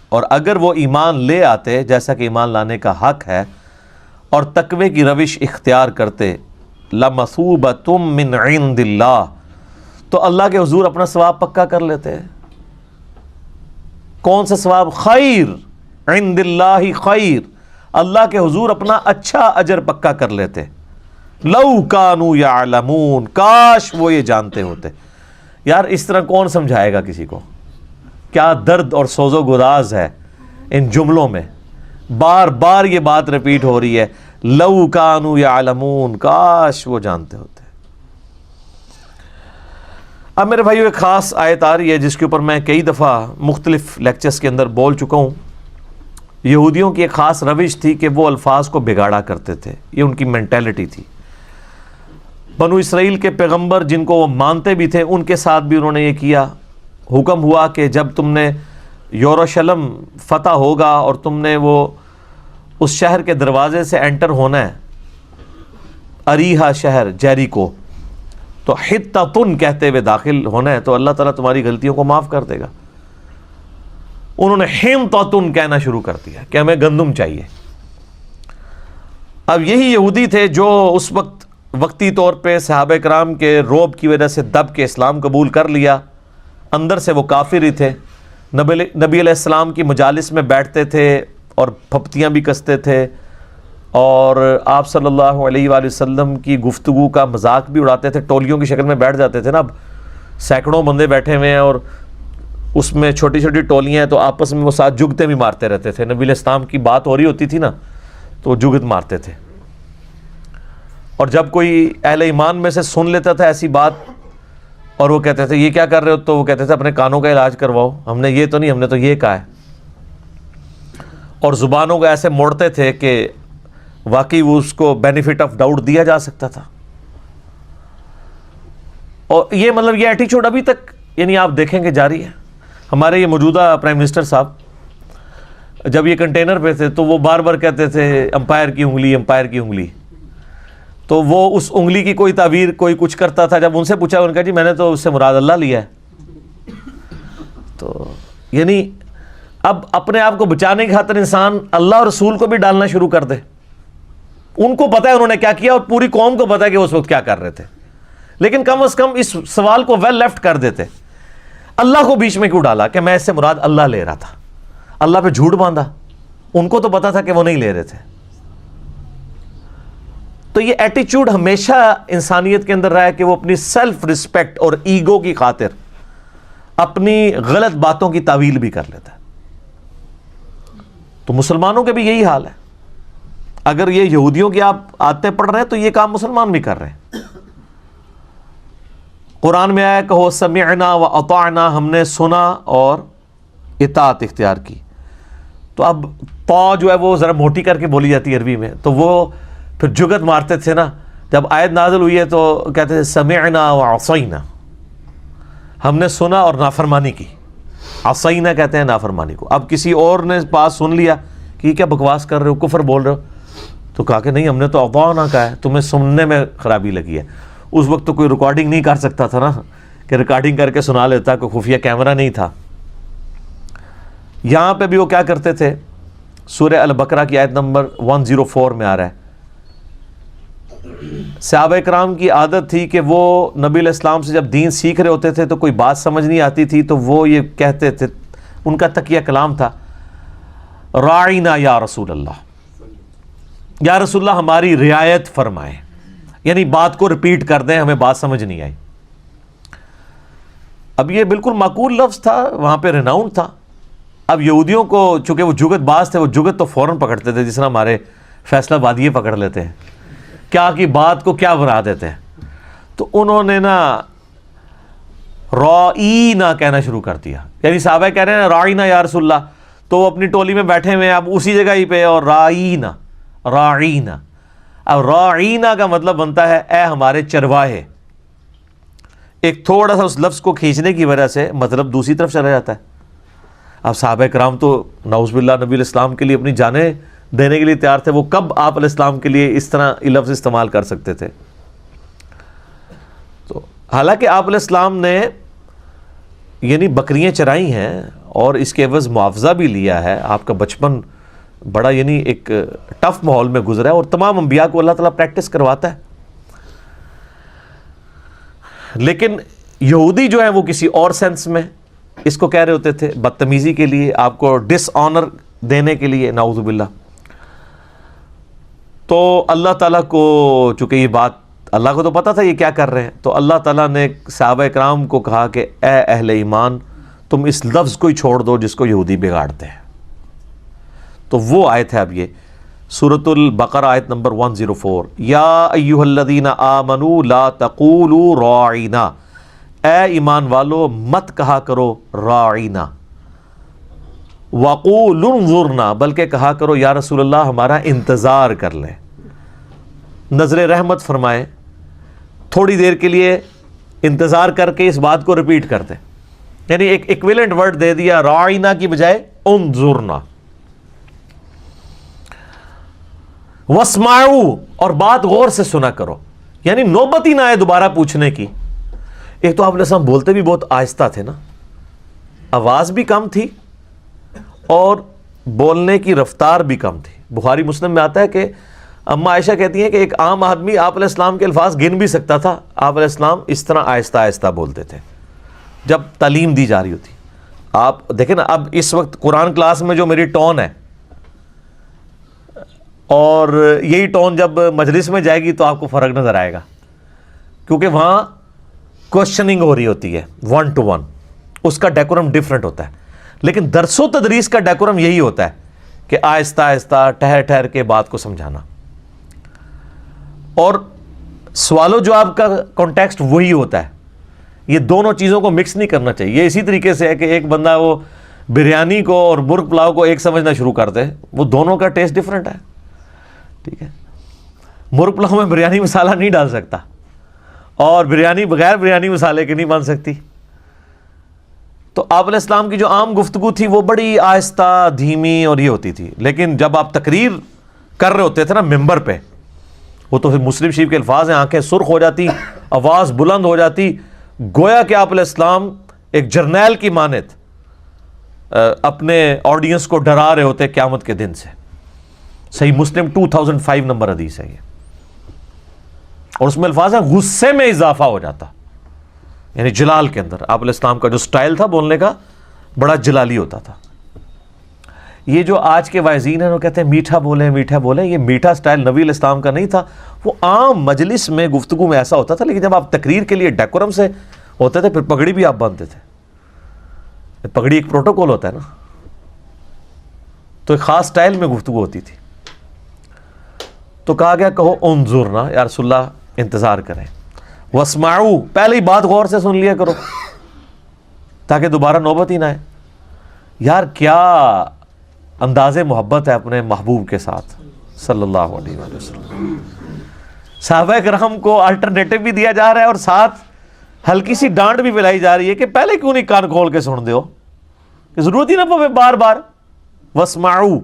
اور اگر وہ ایمان لے آتے جیسا کہ ایمان لانے کا حق ہے اور تقوی کی روش اختیار کرتے، لَمَثُوبَةٌ مِّنْ عِنْدِ اللَّهِ، تو اللہ کے حضور اپنا ثواب پکا کر لیتے۔ کون سا ثواب؟ خیر، عند اللہ خیر، اللہ کے حضور اپنا اچھا اجر پکا کر لیتے۔ لو کانوا یعلمون، کاش وہ یہ جانتے ہوتے۔ یار اس طرح کون سمجھائے گا کسی کو؟ کیا درد اور سوز و گداز ہے ان جملوں میں، بار بار یہ بات ریپیٹ ہو رہی ہے، لو کانوا یعلمون، کاش وہ جانتے ہوتے۔ اب میرے بھائیو ایک خاص آیت آ رہی ہے جس کے اوپر میں کئی دفعہ مختلف لیکچرز کے اندر بول چکا ہوں۔ یہودیوں کی ایک خاص روش تھی کہ وہ الفاظ کو بگاڑا کرتے تھے، یہ ان کی مینٹیلٹی تھی۔ بنو اسرائیل کے پیغمبر جن کو وہ مانتے بھی تھے ان کے ساتھ بھی انہوں نے یہ کیا۔ حکم ہوا کہ جب تم نے یروشلم فتح ہوگا اور تم نے وہ اس شہر کے دروازے سے انٹر ہونا ہے، اریحا شہر جیریکو، تو حطۃ کہتے ہوئے داخل ہونا ہے، تو اللہ تعالیٰ تمہاری غلطیوں کو معاف کر دے گا۔ انہوں نے حنطۃ کہنا شروع کر دیا کہ ہمیں گندم چاہیے۔ اب یہی یہودی تھے جو اس وقت وقتی طور پہ صحابہ کرام کے رعب کی وجہ سے دب کے اسلام قبول کر لیا، اندر سے وہ کافر ہی تھے۔ نبی علیہ السلام کی مجالس میں بیٹھتے تھے اور پھپتیاں بھی کستے تھے، اور آپ صلی اللہ علیہ وآلہ وسلم کی گفتگو کا مذاق بھی اڑاتے تھے۔ ٹولیوں کی شکل میں بیٹھ جاتے تھے نا، اب سینکڑوں بندے بیٹھے ہوئے ہیں اور اس میں چھوٹی چھوٹی ٹولیاں ہیں، تو آپس میں وہ ساتھ جگتے بھی مارتے رہتے تھے۔ نبی علیہ السلام کی بات ہو رہی ہوتی تھی نا تو وہ جگت مارتے تھے۔ اور جب کوئی اہل ایمان میں سے سن لیتا تھا ایسی بات اور وہ کہتے تھے یہ کیا کر رہے ہو، تو وہ کہتے تھے اپنے کانوں کا علاج کرواؤ، ہم نے یہ تو نہیں، ہم نے تو یہ کہا ہے، اور زبانوں کو ایسے موڑتے تھے کہ واقعی وہ اس کو بینیفٹ آف ڈاؤٹ دیا جا سکتا تھا. اور یہ مطلب یہ ایٹیچیوڈ ابھی تک یعنی آپ دیکھیں کہ جاری ہے. ہمارے یہ موجودہ پرائم منسٹر صاحب جب یہ کنٹینر پہ تھے تو وہ بار بار کہتے تھے امپائر کی انگلی، امپائر کی انگلی. تو وہ اس انگلی کی کوئی تعبیر کوئی کچھ کرتا تھا، جب ان سے پوچھا، ان کا جی میں نے تو اس سے مراد اللہ لیا ہے. تو یعنی اب اپنے آپ کو بچانے کی خاطر انسان اللہ اور رسول کو بھی ڈالنا شروع کر دے. ان کو پتہ ہے انہوں نے کیا کیا اور پوری قوم کو پتہ ہے کہ اس وقت کیا کر رہے تھے، لیکن کم از کم اس سوال کو ویل لیفٹ کر دیتے. اللہ کو بیچ میں کیوں ڈالا کہ میں اس سے مراد اللہ لے رہا تھا، اللہ پہ جھوٹ باندھا. ان کو تو پتا تھا کہ وہ نہیں لے رہے تھے. تو یہ ایٹیچیوڈ ہمیشہ انسانیت کے اندر رہا ہے کہ وہ اپنی سیلف رسپیکٹ اور ایگو کی خاطر اپنی غلط باتوں کی تعویل بھی کر لیتا ہے. تو مسلمانوں کے بھی یہی حال ہے. اگر یہ یہودیوں کی آپ آیتیں پڑھ رہے ہیں تو یہ کام مسلمان بھی کر رہے ہیں. قرآن میں آیا کہو سمعنا و اطعنا، ہم نے سنا اور اطاعت اختیار کی. تو اب پا جو ہے وہ ذرا موٹی کر کے بولی جاتی ہے عربی میں، تو وہ پھر جگت مارتے تھے نا. جب آیت نازل ہوئی ہے تو کہتے تھے سمعنا و عصینا، ہم نے سنا اور نافرمانی کی. عصینا کہتے ہیں نافرمانی کو. اب کسی اور نے پاس سن لیا کہ یہ کیا بکواس کر رہے ہو، کفر بول رہے ہو، تو کہا کہ نہیں ہم نے تو اطعنا کہا ہے، تمہیں سننے میں خرابی لگی ہے. اس وقت تو کوئی ریکارڈنگ نہیں کر سکتا تھا نا کہ ریکارڈنگ کر کے سنا لیتا، کوئی خفیہ کیمرہ نہیں تھا. یہاں پہ بھی وہ کیا کرتے تھے، سورہ البقرہ کی آیت نمبر 104 میں آ رہا ہے. صحابہ کرام کی عادت تھی کہ وہ نبی علیہ السلام سے جب دین سیکھ رہے ہوتے تھے تو کوئی بات سمجھ نہیں آتی تھی تو وہ یہ کہتے تھے، ان کا تقیہ کلام تھا، راعینا یا رسول اللہ، یا رسول اللہ ہماری رعایت فرمائیں. یعنی بات کو ریپیٹ کر دیں، ہمیں بات سمجھ نہیں آئی. اب یہ بالکل معقول لفظ تھا، وہاں پہ ریناؤنڈ تھا. اب یہودیوں کو چونکہ وہ جگت باز تھے، وہ جگت تو فوراً پکڑتے تھے، جس طرح ہمارے فیصلہ بادیے پکڑ لیتے ہیں، کیا کی بات کو کیا بنا دیتے ہیں. تو انہوں نے نا رائینا کہنا شروع کر دیا. یعنی صحابہ کہہ رہے ہیں رائینا یا رسول اللہ، تو وہ اپنی ٹولی میں بیٹھے ہوئے ہیں اب اسی جگہ ہی پہ، اور رائینا راعینا. اب راعینا کا مطلب بنتا ہے اے ہمارے چرواہے. ایک تھوڑا سا اس لفظ کو کھینچنے کی وجہ سے مطلب دوسری طرف چلا جاتا ہے. اب صحابہ کرام تو نعوذ باللہ نبی علیہ السلام کے لیے اپنی جانیں دینے کے لیے تیار تھے، وہ کب آپ علیہ السلام کے لیے اس طرح یہ لفظ استعمال کر سکتے تھے. تو حالانکہ آپ علیہ السلام نے یعنی بکریاں چرائی ہیں اور اس کے عوض معاوضہ بھی لیا ہے. آپ کا بچپن بڑا یعنی ایک ٹف ماحول میں گزرا ہے، اور تمام انبیاء کو اللہ تعالیٰ پریکٹس کرواتا ہے. لیکن یہودی جو ہیں وہ کسی اور سینس میں اس کو کہہ رہے ہوتے تھے، بدتمیزی کے لیے، آپ کو ڈس آنر دینے کے لیے، نعوذ باللہ. تو اللہ تعالیٰ کو چونکہ یہ بات اللہ کو تو پتا تھا یہ کیا کر رہے ہیں، تو اللہ تعالیٰ نے صحابہ کرام کو کہا کہ اے اہل ایمان تم اس لفظ کو ہی چھوڑ دو جس کو یہودی بگاڑتے ہیں. تو وہ آیت ہے اب یہ سورۃ البقرہ آیت نمبر 104، یا ایھا الذین آمنوا لا تقولوا راعینا، اے ایمان والو مت کہا کرو راعینا، وقولوا انظرنا، بلکہ کہا کرو یا رسول اللہ ہمارا انتظار کر لیں، نظر رحمت فرمائے، تھوڑی دیر کے لیے انتظار کر کے اس بات کو ریپیٹ کر دیں. یعنی ایک ایکویلنٹ ورڈ دے دیا، راعینا کی بجائے انظرنا. واسمعوا، اور بات غور سے سنا کرو، یعنی نوبت ہی نہ آئے دوبارہ پوچھنے کی. ایک تو آپ علیہ السلام بولتے بھی بہت آہستہ تھے نا، آواز بھی کم تھی اور بولنے کی رفتار بھی کم تھی. بخاری مسلم میں آتا ہے کہ اما عائشہ کہتی ہیں کہ ایک عام آدمی آپ علیہ السلام کے الفاظ گن بھی سکتا تھا، آپ علیہ السلام اس طرح آہستہ آہستہ بولتے تھے جب تعلیم دی جا رہی ہوتی. آپ دیکھیں نا اب اس وقت قرآن کلاس میں جو میری ٹون ہے، اور یہی ٹون جب مجلس میں جائے گی تو آپ کو فرق نظر آئے گا، کیونکہ وہاں کوشچننگ ہو رہی ہوتی ہے 1 to 1، اس کا ڈیکورم ڈیفرنٹ ہوتا ہے. لیکن درس و تدریس کا ڈیکورم یہی ہوتا ہے کہ آہستہ آہستہ ٹھہر ٹھہر کے بات کو سمجھانا. اور سوال و جواب کا کانٹیکسٹ وہی ہوتا ہے. یہ دونوں چیزوں کو مکس نہیں کرنا چاہیے. یہ اسی طریقے سے ہے کہ ایک بندہ وہ بریانی کو اور مرغ پلاؤ کو ایک سمجھنا شروع کر دے, وہ دونوں کا ٹیسٹ ڈفرینٹ ہے. ٹھیک ہے, مرغ پلاؤ میں بریانی مسالہ نہیں ڈال سکتا, اور بریانی بغیر بریانی مسالے کے نہیں بن سکتی. تو آپ علیہ السلام کی جو عام گفتگو تھی وہ بڑی آہستہ, دھیمی اور یہ ہوتی تھی. لیکن جب آپ تقریر کر رہے ہوتے تھے نا ممبر پہ, وہ تو مسلم شریف کے الفاظ ہیں, آنکھیں سرخ ہو جاتی, آواز بلند ہو جاتی, گویا کہ آپ علیہ السلام ایک جرنیل کی مانند اپنے آڈینس کو ڈرا رہے ہوتے قیامت کے دن سے. صحیح مسلم 2005 نمبر حدیث ہے یہ, اور اس میں الفاظ ہیں غصے میں اضافہ ہو جاتا, یعنی جلال کے اندر. آپ علیہ السلام کا جو سٹائل تھا بولنے کا بڑا جلالی ہوتا تھا. یہ جو آج کے واعظین ہیں وہ کہتے ہیں میٹھا بولیں میٹھا بولیں, یہ میٹھا سٹائل نبی علیہ السلام کا نہیں تھا. وہ عام مجلس میں گفتگو میں ایسا ہوتا تھا, لیکن جب آپ تقریر کے لیے ڈیکورم سے ہوتے تھے پھر پگڑی بھی آپ باندھتے تھے. پگڑی ایک پروٹوکول ہوتا ہے نا, تو ایک خاص سٹائل میں گفتگو ہوتی تھی. تو کہا گیا کہو انظرنا, یا رسول اللہ انتظار کریں. واسمعوا, پہلے ہی بات غور سے سن لیا کرو تاکہ دوبارہ نوبت ہی نہ آئے. یار کیا انداز محبت ہے اپنے محبوب کے ساتھ صلی اللہ علیہ وآلہ وسلم. صحابہ کرام کو الٹرنیٹو بھی دیا جا رہا ہے اور ساتھ ہلکی سی ڈانٹ بھی پلائی جا رہی ہے کہ پہلے کیوں نہیں کان کھول کے سن دیو, کہ ضرورت ہی نہ پوے بار بار. واسمعوا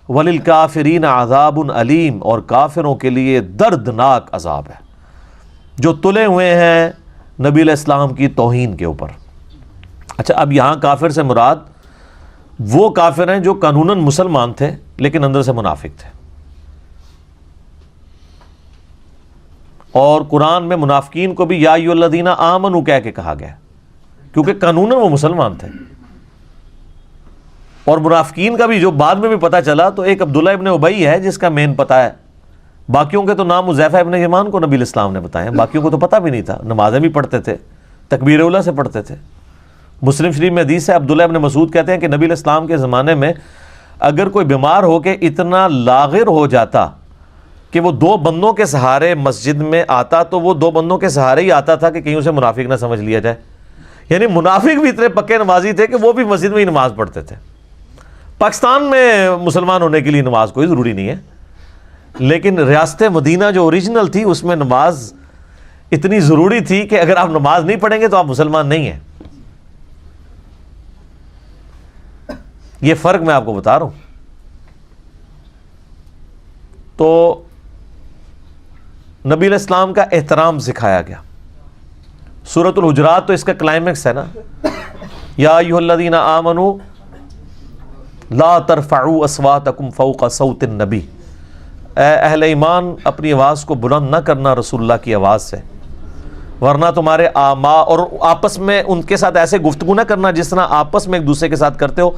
وللکافرین عذاب علیم, اور کافروں کے لیے دردناک عذاب ہے جو تلے ہوئے ہیں نبی علیہ السلام کی توہین کے اوپر. اچھا, اب یہاں کافر سے مراد وہ کافر ہیں جو قانوناً مسلمان تھے لیکن اندر سے منافق تھے. اور قرآن میں منافقین کو بھی یا ایھا الذین آمنوا کہہ کے کہا گیا, کیونکہ قانوناً وہ مسلمان تھے. اور منافقین کا بھی جو بعد میں بھی پتہ چلا تو ایک عبداللہ ابن ابی ہے جس کا مین پتہ ہے. باقیوں کے تو نام حذیفہ ابن یمان کو نبی علیہ السلام نے بتائے, باقیوں کو تو پتہ بھی نہیں تھا. نمازیں بھی پڑھتے تھے, تکبیر اولیٰ سے پڑھتے تھے. مسلم شریف میں حدیث ہے, عبداللہ ابن مسعود کہتے ہیں کہ نبی علیہ السلام کے زمانے میں اگر کوئی بیمار ہو کے اتنا لاغر ہو جاتا کہ وہ دو بندوں کے سہارے مسجد میں آتا, تو وہ دو بندوں کے سہارے ہی آتا تھا کہ کہیں اسے منافق نہ سمجھ لیا جائے. یعنی منافق بھی اتنے پکے نمازی تھے کہ وہ بھی مسجد میں ہی نماز پڑھتے تھے. پاکستان میں مسلمان ہونے کے لیے نماز کوئی ضروری نہیں ہے, لیکن ریاست مدینہ جو اوریجنل تھی اس میں نماز اتنی ضروری تھی کہ اگر آپ نماز نہیں پڑھیں گے تو آپ مسلمان نہیں ہیں. یہ فرق میں آپ کو بتا رہا ہوں. تو نبی علیہ السلام کا احترام سکھایا گیا. سورۃ الحجرات تو اس کا کلائمیکس ہے نا, یا ایھا الذین آمنوا لا ترفعوا اصواتکم فوق صوت النبی, اے اہل ایمان اپنی آواز کو بلند نہ کرنا رسول اللہ کی آواز سے, ورنہ تمہارے اور آپس میں ان کے ساتھ ایسے گفتگو نہ کرنا جس طرح آپس میں ایک دوسرے کے ساتھ کرتے ہو,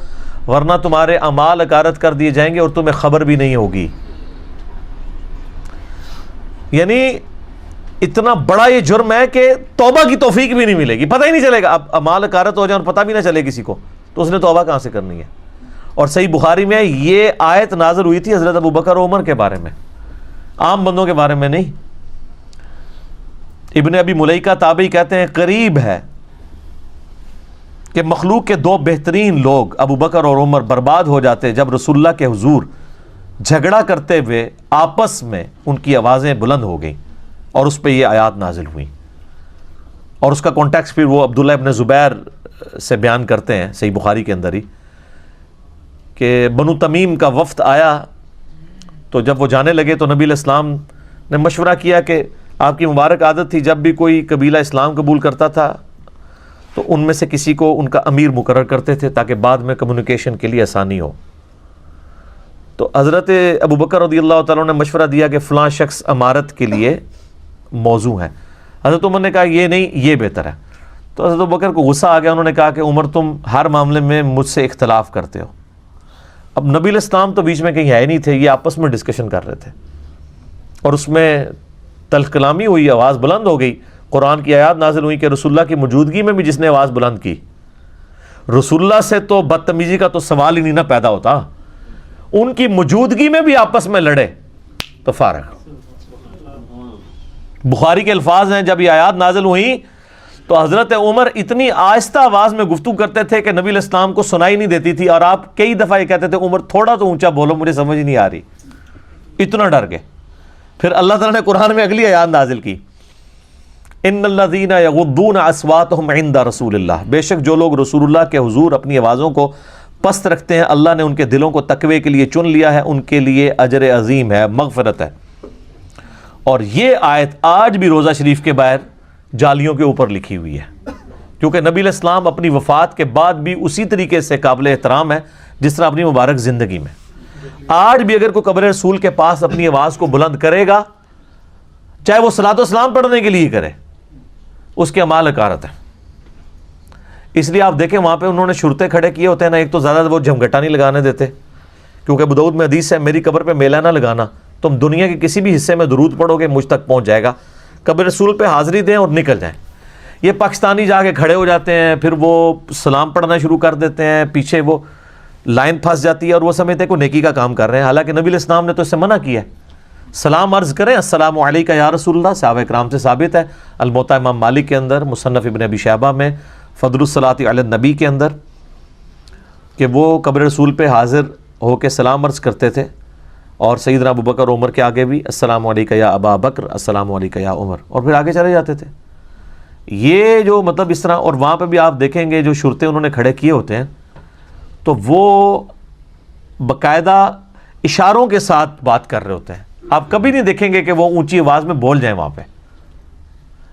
ورنہ تمہارے اعمال اکارت کر دیے جائیں گے اور تمہیں خبر بھی نہیں ہوگی. یعنی اتنا بڑا یہ جرم ہے کہ توبہ کی توفیق بھی نہیں ملے گی, پتہ ہی نہیں چلے گا. اب اعمال اکارت ہو جائیں اور پتہ بھی نہ چلے کسی کو تو اس نے توبہ کہاں سے کرنی ہے. اور صحیح بخاری میں یہ آیت نازل ہوئی تھی حضرت ابو بکر و عمر کے بارے میں, عام بندوں کے بارے میں نہیں. ابن ابی ملیکہ تابعی کہتے ہیں قریب ہے کہ مخلوق کے دو بہترین لوگ ابو بکر اور عمر برباد ہو جاتے جب رسول اللہ کے حضور جھگڑا کرتے ہوئے آپس میں ان کی آوازیں بلند ہو گئیں اور اس پہ یہ آیات نازل ہوئیں. اور اس کا کانٹیکسٹ پھر وہ عبداللہ ابن زبیر سے بیان کرتے ہیں صحیح بخاری کے اندر ہی, کہ بنو تمیم کا وفد آیا تو جب وہ جانے لگے تو نبی علیہ السلام نے مشورہ کیا کہ آپ کی مبارک عادت تھی جب بھی کوئی قبیلہ اسلام قبول کرتا تھا تو ان میں سے کسی کو ان کا امیر مقرر کرتے تھے تاکہ بعد میں کمیونیکیشن کے لیے آسانی ہو. تو حضرت ابو بکر رضی اللہ تعالیٰ نے مشورہ دیا کہ فلاں شخص امارت کے لیے موزوں ہے. حضرت عمر نے کہا یہ نہیں, یہ بہتر ہے. تو حضرت ابو بکر کو غصہ آ گیا, انہوں نے کہا کہ عمر تم ہر معاملے میں مجھ سے اختلاف کرتے ہو. اب نبی علیہ السلام تو بیچ میں کہیں ہے نہیں تھے, یہ آپس میں ڈسکشن کر رہے تھے اور اس میں تلخ کلامی ہوئی, آواز بلند ہو گئی. قرآن کی آیات نازل ہوئی کہ رسول اللہ کی موجودگی میں بھی جس نے آواز بلند کی, رسول اللہ سے تو بدتمیزی کا تو سوال ہی نہیں نہ پیدا ہوتا, ان کی موجودگی میں بھی آپس میں لڑے تو فارغ. بخاری کے الفاظ ہیں، جب یہ آیات نازل ہوئیں تو حضرت عمر اتنی آہستہ آواز میں گفتگو کرتے تھے کہ نبی علیہ السلام کو سنائی نہیں دیتی تھی، اور آپ کئی دفعہ یہ کہتے تھے عمر تھوڑا تو اونچا بولو، مجھے سمجھ نہیں آ رہی، اتنا ڈر گئے۔ پھر اللہ تعالیٰ نے قرآن میں اگلی آیات نازل کی، ان الذین یغضون اصواتهم عند رسول اللہ، بے شک جو لوگ رسول اللہ کے حضور اپنی آوازوں کو پست رکھتے ہیں، اللہ نے ان کے دلوں کو تقوی کے لیے چن لیا ہے، ان کے لیے اجر عظیم ہے، مغفرت ہے۔ اور یہ آیت آج بھی روضہ شریف کے باہر جالیوں کے اوپر لکھی ہوئی ہے، کیونکہ نبی علیہ السلام اپنی وفات کے بعد بھی اسی طریقے سے قابل احترام ہے جس طرح اپنی مبارک زندگی میں۔ آج بھی اگر کوئی قبر رسول کے پاس اپنی آواز کو بلند کرے گا، چاہے وہ صلاۃ و سلام پڑھنے کے لیے کرے، اس کے اعمال حقارت ہے۔ اس لیے آپ دیکھیں وہاں پہ انہوں نے شرطے کھڑے کیے ہوتے ہیں نا، ایک تو زیادہ وہ جھمگٹا نہیں لگانے دیتے، کیونکہ ابو داؤد میں حدیث ہے میری قبر پہ میلہ نہ لگانا، تم دنیا کے کسی بھی حصے میں درود پڑھو گے مجھ تک پہنچ جائے گا، قبر رسول پہ حاضری دیں اور نکل جائیں۔ یہ پاکستانی جا کے کھڑے ہو جاتے ہیں، پھر وہ سلام پڑھنا شروع کر دیتے ہیں، پیچھے وہ لائن پھنس جاتی ہے اور وہ سمجھتے ہیں کوئی نیکی کا کام کر رہے ہیں، حالانکہ نبی علیہ السلام نے تو اس سے منع کیا ہے۔ سلام عرض کریں، السلام علیکہ یا رسول اللہ، صحابہ کرام سے ثابت ہے، الموطا امام مالک کے اندر، مصنف ابن ابی شیبہ میں، فضل الصلاۃ علی النبی کے اندر، کہ وہ قبر رسول پہ حاضر ہو کے سلام عرض کرتے تھے، اور سیدنا ابو بکر عمر کے آگے بھی السلام علیکہ یا ابا بکر، السلام علیکہ یا عمر، اور پھر آگے چلے جاتے تھے۔ یہ جو مطلب اس طرح، اور وہاں پہ بھی آپ دیکھیں گے جو شرطے انہوں نے کھڑے کیے ہوتے ہیں تو وہ باقاعدہ اشاروں کے ساتھ بات کر رہے ہوتے ہیں، آپ کبھی نہیں دیکھیں گے کہ وہ اونچی آواز میں بول جائیں، وہاں پہ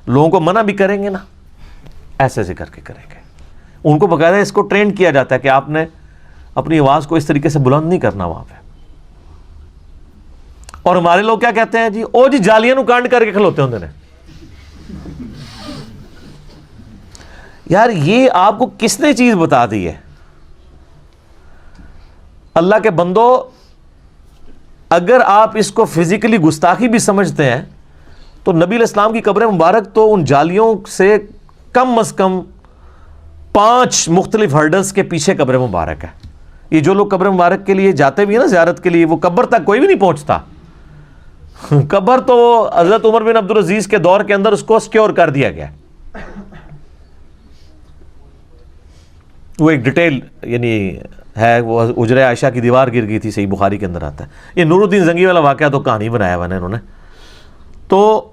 لوگوں کو منع بھی کریں گے نا، ایسے ایسے کر کے کریں گے، ان کو باقاعدہ اس کو ٹرین کیا جاتا ہے کہ آپ نے اپنی آواز کو اس طریقے سے بلند نہیں کرنا وہاں پہ۔ اور ہمارے لوگ کیا کہتے ہیں جی، او جی جالیاں نو کانڈ کر کے کھلوتے ہوندے نے۔ یار یہ آپ کو کس نے چیز بتا دی ہے؟ اللہ کے بندو، اگر آپ اس کو فزیکلی گستاخی بھی سمجھتے ہیں تو نبی علیہ السلام کی قبر مبارک تو ان جالیوں سے کم از کم 5 مختلف ہرڈلز کے پیچھے قبر مبارک ہے۔ یہ جو لوگ قبر مبارک کے لیے جاتے بھی ہیں نا زیارت کے لیے، وہ قبر تک کوئی بھی نہیں پہنچتا۔ قبر تو حضرت عمر بن عبدالعزیز کے دور کے اندر اس کو سیکیور کر دیا گیا۔ وہ ایک ڈیٹیل یعنی ہے، وہ حجرہ عائشہ کی دیوار گر گئی تھی، صحیح بخاری کے اندر آتا ہے۔ یہ نور الدین زنگی والا واقعہ تو کہانی بنایا ہوا ہے انہوں نے۔ تو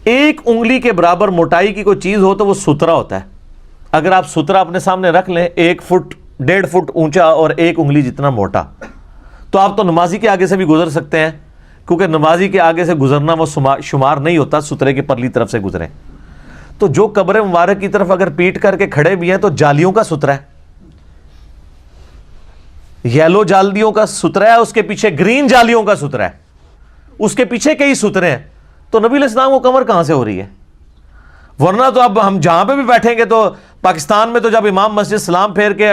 ایک انگلی کے برابر موٹائی کی کوئی چیز ہو تو وہ سترا ہوتا ہے۔ اگر آپ سترا اپنے سامنے رکھ لیں 1 فٹ 1.5 فٹ اونچا اور 1 انگلی جتنا موٹا، تو آپ تو نمازی کے آگے سے بھی گزر سکتے ہیں، کیونکہ نمازی کے آگے سے گزرنا وہ شمار نہیں ہوتا سترے کے پرلی طرف سے گزریں۔ تو جو قبر مبارک کی طرف اگر پیٹ کر کے کھڑے بھی ہیں تو جالیوں کا سترا ہے، یلو جالیوں کا سترا ہے، اس کے پیچھے گرین جالیوں کا سترا ہے، اس کے پیچھے کئی سترے ہیں۔ تو نبی علیہ السلام کو کمر کہاں سے ہو رہی ہے؟ ورنہ تو اب ہم جہاں پہ بھی بیٹھیں گے تو پاکستان میں تو جب امام مسجد سلام پھیر کے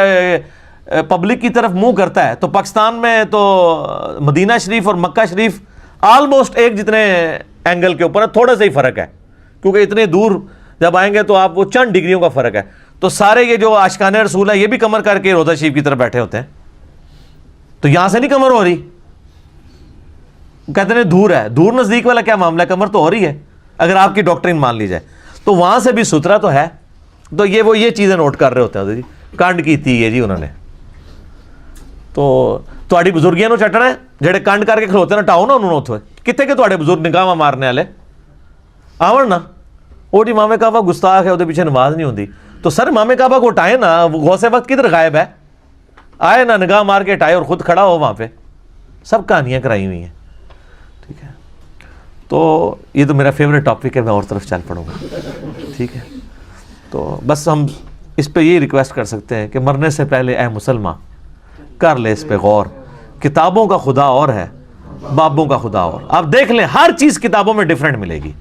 پبلک کی طرف منہ کرتا ہے، تو پاکستان میں تو مدینہ شریف اور مکہ شریف آلموسٹ ایک جتنے اینگل کے اوپر ہے، تھوڑا سا ہی فرق ہے، کیونکہ اتنے دور جب آئیں گے تو آپ وہ چند ڈگریوں کا فرق ہے۔ تو سارے یہ جو عاشقان رسول ہیں یہ بھی کمر کر کے روضہ شریف کی طرف بیٹھے ہوتے ہیں، تو یہاں سے نہیں کمر ہو رہی، کہتے ہیں دور ہے، دور نزدیک والا کیا معاملہ ہے، کمر تو ہو رہی ہے اگر آپ کی ڈاکٹرین مان لی جائے، تو وہاں سے بھی سترا تو ہے۔ تو یہ چیزیں نوٹ کر رہے ہوتے ہیں، جی کنڈ کی ہے جی انہوں نے، تو تھوڑی بزرگیاں نو چٹنا ہے جڑے کنڈ کر کے کھلوتے نا، ٹاؤ نا انہوں نے اتھوے کتنے کہ تھوڑے بزرگ نگاہ مارنے والے آون نا، وہ جی امام کعبہ گستاخ ہے، وہ پیچھے نماز نہیں ہوتی، تو سر امام کعبہ کو اٹھائے نا، وہ غوث وقت کدھر غائب ہے؟ آئے نا نگاہ مار کے اٹھائے اور خود کھڑا ہو وہاں پہ، سب کہانیاں کرائی ہوئی ہیں، ٹھیک ہے۔ تو یہ تو میرا فیوریٹ ٹاپک ہے، میں اور طرف چل پڑوں گا، ٹھیک ہے۔ تو بس ہم اس پہ یہ ریکویسٹ کر سکتے ہیں کہ مرنے سے پہلے اے مسلمان کر لے اس پہ غور، کتابوں کا خدا اور ہے، بابوں کا خدا اور، آپ دیکھ لیں ہر چیز کتابوں میں ڈیفرنٹ ملے گی۔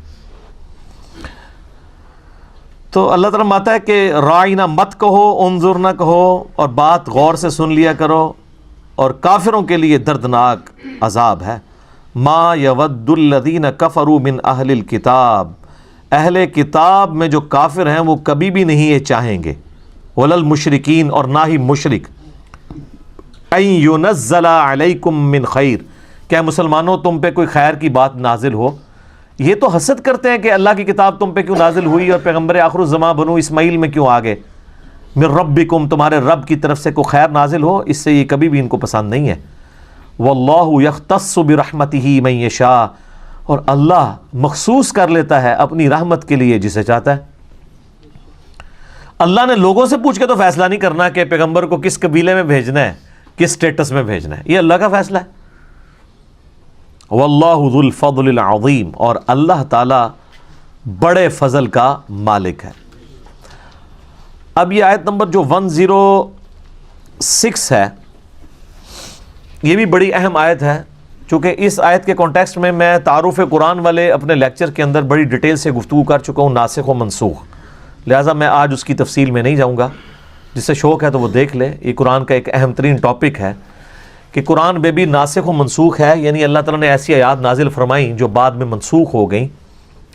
تو اللہ تعالیٰ ماتا ہے کہ رائنا مت کہو، انظر نہ کہو، اور بات غور سے سن لیا کرو، اور کافروں کے لیے دردناک عذاب ہے۔ ما یود الذین کفروا من اہل الکتاب، اہل کتاب میں جو کافر ہیں وہ کبھی بھی نہیں یہ چاہیں گے، ولا المشرکین، اور نہ ہی مشرک، ان ینزل علیکم من خیر، کہ مسلمانوں تم پہ کوئی خیر کی بات نازل ہو، یہ تو حسد کرتے ہیں کہ اللہ کی کتاب تم پہ کیوں نازل ہوئی اور پیغمبر آخر الزماں بنو اسماعیل میں کیوں آگے، من ربکم، تمہارے رب کی طرف سے کوئی خیر نازل ہو، اس سے یہ کبھی بھی ان کو پسند نہیں ہے۔ واللہ یختص برحمتہ من یشاء، اور اللہ مخصوص کر لیتا ہے اپنی رحمت کے لیے جسے چاہتا ہے۔ اللہ نے لوگوں سے پوچھ کے تو فیصلہ نہیں کرنا کہ پیغمبر کو کس قبیلے میں بھیجنا ہے، کس سٹیٹس میں بھیجنا ہے، یہ اللہ کا فیصلہ ہے۔ واللہ ذو الفضل العظیم، اور اللہ تعالی بڑے فضل کا مالک ہے۔ اب یہ آیت نمبر جو 106 ہے، یہ بھی بڑی اہم آیت ہے، چونکہ اس آیت کے کانٹیکسٹ میں تعارف قرآن والے اپنے لیکچر کے اندر بڑی ڈیٹیل سے گفتگو کر چکا ہوں، ناسخ و منسوخ، لہٰذا میں آج اس کی تفصیل میں نہیں جاؤں گا۔ جس سے شوق ہے تو وہ دیکھ لے، یہ قرآن کا ایک اہم ترین ٹاپک ہے کہ قرآن میں بھی ناسخ و منسوخ ہے، یعنی اللہ تعالیٰ نے ایسی آیات نازل فرمائیں جو بعد میں منسوخ ہو گئیں،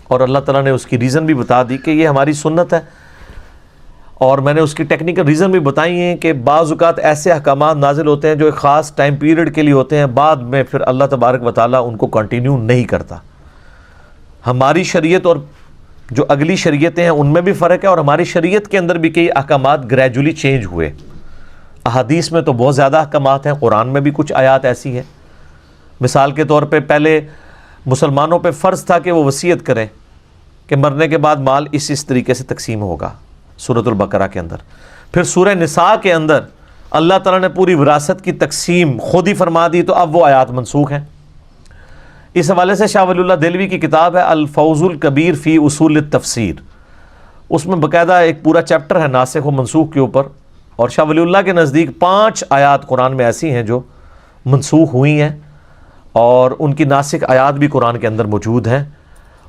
اور اللہ تعالیٰ نے اس کی ریزن بھی بتا دی کہ یہ ہماری سنت ہے، اور میں نے اس کی ٹیکنیکل ریزن بھی بتائی ہیں کہ بعض اوقات ایسے احکامات نازل ہوتے ہیں جو ایک خاص ٹائم پیریڈ کے لیے ہوتے ہیں، بعد میں پھر اللہ تبارک و تعالیٰ ان کو کنٹینیو نہیں کرتا۔ ہماری شریعت اور جو اگلی شریعتیں ہیں ان میں بھی فرق ہے، اور ہماری شریعت کے اندر بھی کئی احکامات گریجولی چینج ہوئے۔ احادیث میں تو بہت زیادہ احکامات ہیں، قرآن میں بھی کچھ آیات ایسی ہیں۔ مثال کے طور پہ پہلے مسلمانوں پہ فرض تھا کہ وہ وصیت کریں کہ مرنے کے بعد مال اس طریقے سے تقسیم ہوگا، سورۃ البقرہ کے اندر۔ پھر سورہ نساء کے اندر اللہ تعالیٰ نے پوری وراثت کی تقسیم خود ہی فرما دی، تو اب وہ آیات منسوخ ہیں۔ اس حوالے سے شاہ ولی اللہ دہلوی کی کتاب ہے الفوز الکبیر فی اصول التفسیر، اس میں باقاعدہ ایک پورا چیپٹر ہے ناسخ و منسوخ کے اوپر، اور شاہ ولی اللہ کے نزدیک 5 آیات قرآن میں ایسی ہیں جو منسوخ ہوئی ہیں، اور ان کی ناسخ آیات بھی قرآن کے اندر موجود ہیں،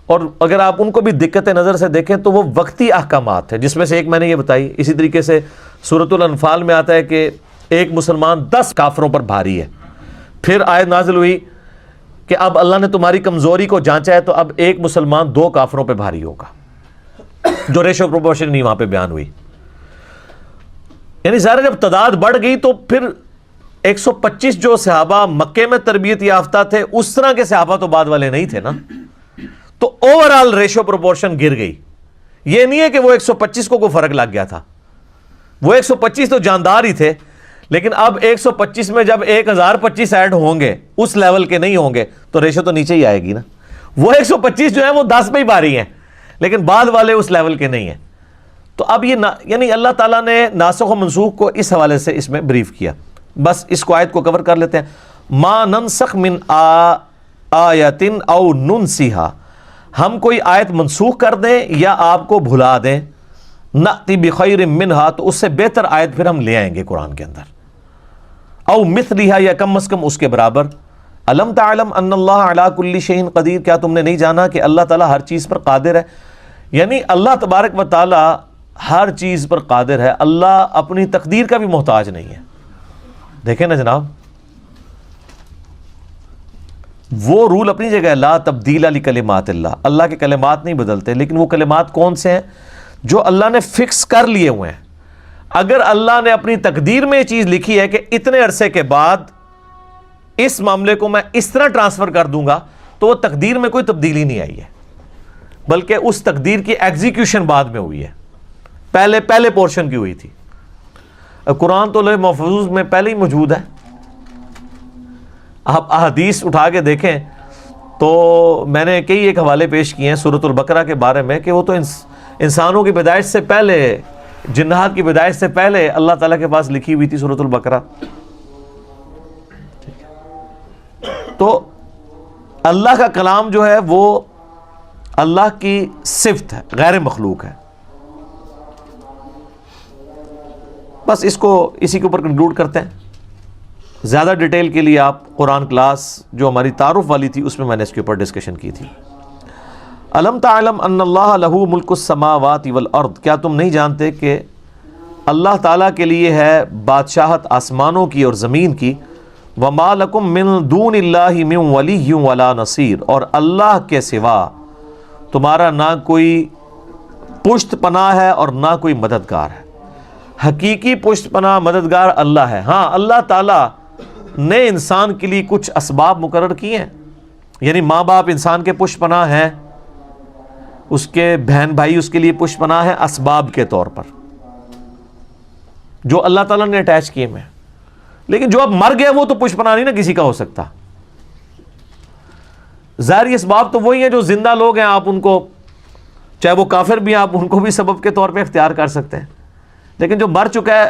اور اگر آپ ان کو بھی دقت نظر سے دیکھیں تو وہ وقتی احکامات ہیں، جس میں سے ایک میں نے یہ بتائی۔ اسی طریقے سے سورۃ الانفال میں آتا ہے کہ ایک مسلمان 10 کافروں پر بھاری ہے، پھر آیت نازل ہوئی کہ اب اللہ نے تمہاری کمزوری کو جانچا ہے تو اب ایک مسلمان 2 کافروں پہ بھاری ہوگا، جو ریشو پروپورشن نہیں وہاں پہ بیان ہوئی۔ یعنی ظاہر جب تعداد بڑھ گئی تو پھر 125 جو صحابہ مکے میں تربیت یافتہ تھے اس طرح کے صحابہ تو بعد والے نہیں تھے نا، تو اوورآل ریشو پروپورشن گر گئی۔ یہ نہیں ہے کہ وہ 125 کو کوئی فرق لگ گیا تھا، وہ 125 تو جاندار ہی تھے، لیکن اب 125 میں جب 1025 ایڈ ہوں گے اس لیول کے نہیں ہوں گے تو ریشو تو نیچے ہی آئے گی نا۔ وہ 125 جو ہیں وہ 10 پہ ہی بھاری ہیں، لیکن بعد والے اس لیول کے نہیں ہیں۔ تو اب یہ یعنی اللہ تعالیٰ نے ناسخ و منسوخ کو اس حوالے سے اس میں بریف کیا۔ بس اس کو آیت کو کور کر لیتے ہیں۔ ما ننسخ من آیت او ننسیہا، ہم کوئی آیت منسوخ کر دیں یا آپ کو بھلا دیں، نأتی بخیر منہا، تو اس سے بہتر آیت پھر ہم لے آئیں گے قرآن کے اندر، او مثلہا، یا کم از کم اس کے برابر۔ الم تعلم ان اللہ علی کل شیء قدیر، کیا تم نے نہیں جانا کہ اللہ تعالیٰ ہر چیز پر قادر ہے؟ یعنی اللہ تبارک و تعالیٰ ہر چیز پر قادر ہے، اللہ اپنی تقدیر کا بھی محتاج نہیں ہے۔ دیکھیں نا جناب، وہ رول اپنی جگہ ہے، لا تبدیل لکلمات اللہ، اللہ کے کلمات نہیں بدلتے، لیکن وہ کلمات کون سے ہیں؟ جو اللہ نے فکس کر لیے ہوئے ہیں۔ اگر اللہ نے اپنی تقدیر میں یہ چیز لکھی ہے کہ اتنے عرصے کے بعد اس معاملے کو میں اس طرح ٹرانسفر کر دوں گا، تو وہ تقدیر میں کوئی تبدیلی نہیں آئی ہے، بلکہ اس تقدیر کی ایگزیکیوشن بعد میں ہوئی ہے، پہلے پورشن کی ہوئی تھی۔ قرآن تو لوح محفوظ میں پہلے ہی موجود ہے۔ آپ احادیث اٹھا کے دیکھیں تو میں نے کئی ایک حوالے پیش کیے ہیں سورۃ البقرہ کے بارے میں کہ وہ تو انسانوں کی پیدائش سے پہلے، جنات کی پیدائش سے پہلے اللہ تعالیٰ کے پاس لکھی ہوئی تھی سورۃ البقرہ۔ تو اللہ کا کلام جو ہے وہ اللہ کی صفت ہے، غیر مخلوق ہے۔ بس اس کو اسی کے اوپر کنکلوڈ کرتے ہیں۔ زیادہ ڈیٹیل کے لیے آپ قرآن کلاس جو ہماری تعارف والی تھی اس میں نے اس کے اوپر ڈسکشن کی تھی۔ الم تعلم ان اللہ لہ ملک السماوات والارض، کیا تم نہیں جانتے کہ اللہ تعالیٰ کے لیے ہے بادشاہت آسمانوں کی اور زمین کی، وما لکم من دون اللہ من ولی ولا نصیر، اور اللہ کے سوا تمہارا نہ کوئی پشت پناہ ہے اور نہ کوئی مددگار ہے۔ حقیقی پشت پناہ مددگار اللہ ہے۔ ہاں، اللہ تعالیٰ نے انسان کے لیے کچھ اسباب مقرر کیے ہیں، یعنی ماں باپ انسان کے پشت پناہ ہیں، اس کے بہن بھائی اس کے لیے پشت پناہ ہے اسباب کے طور پر جو اللہ تعالیٰ نے اٹیچ کیے میں، لیکن جو اب مر گیا وہ تو پشت پناہ نہیں نا کسی کا ہو سکتا. ظاہری اسباب تو وہی ہیں جو زندہ لوگ ہیں، آپ ان کو چاہے وہ کافر بھی ہیں آپ ان کو بھی سبب کے طور پہ اختیار کر سکتے ہیں، لیکن جو مر چکا ہے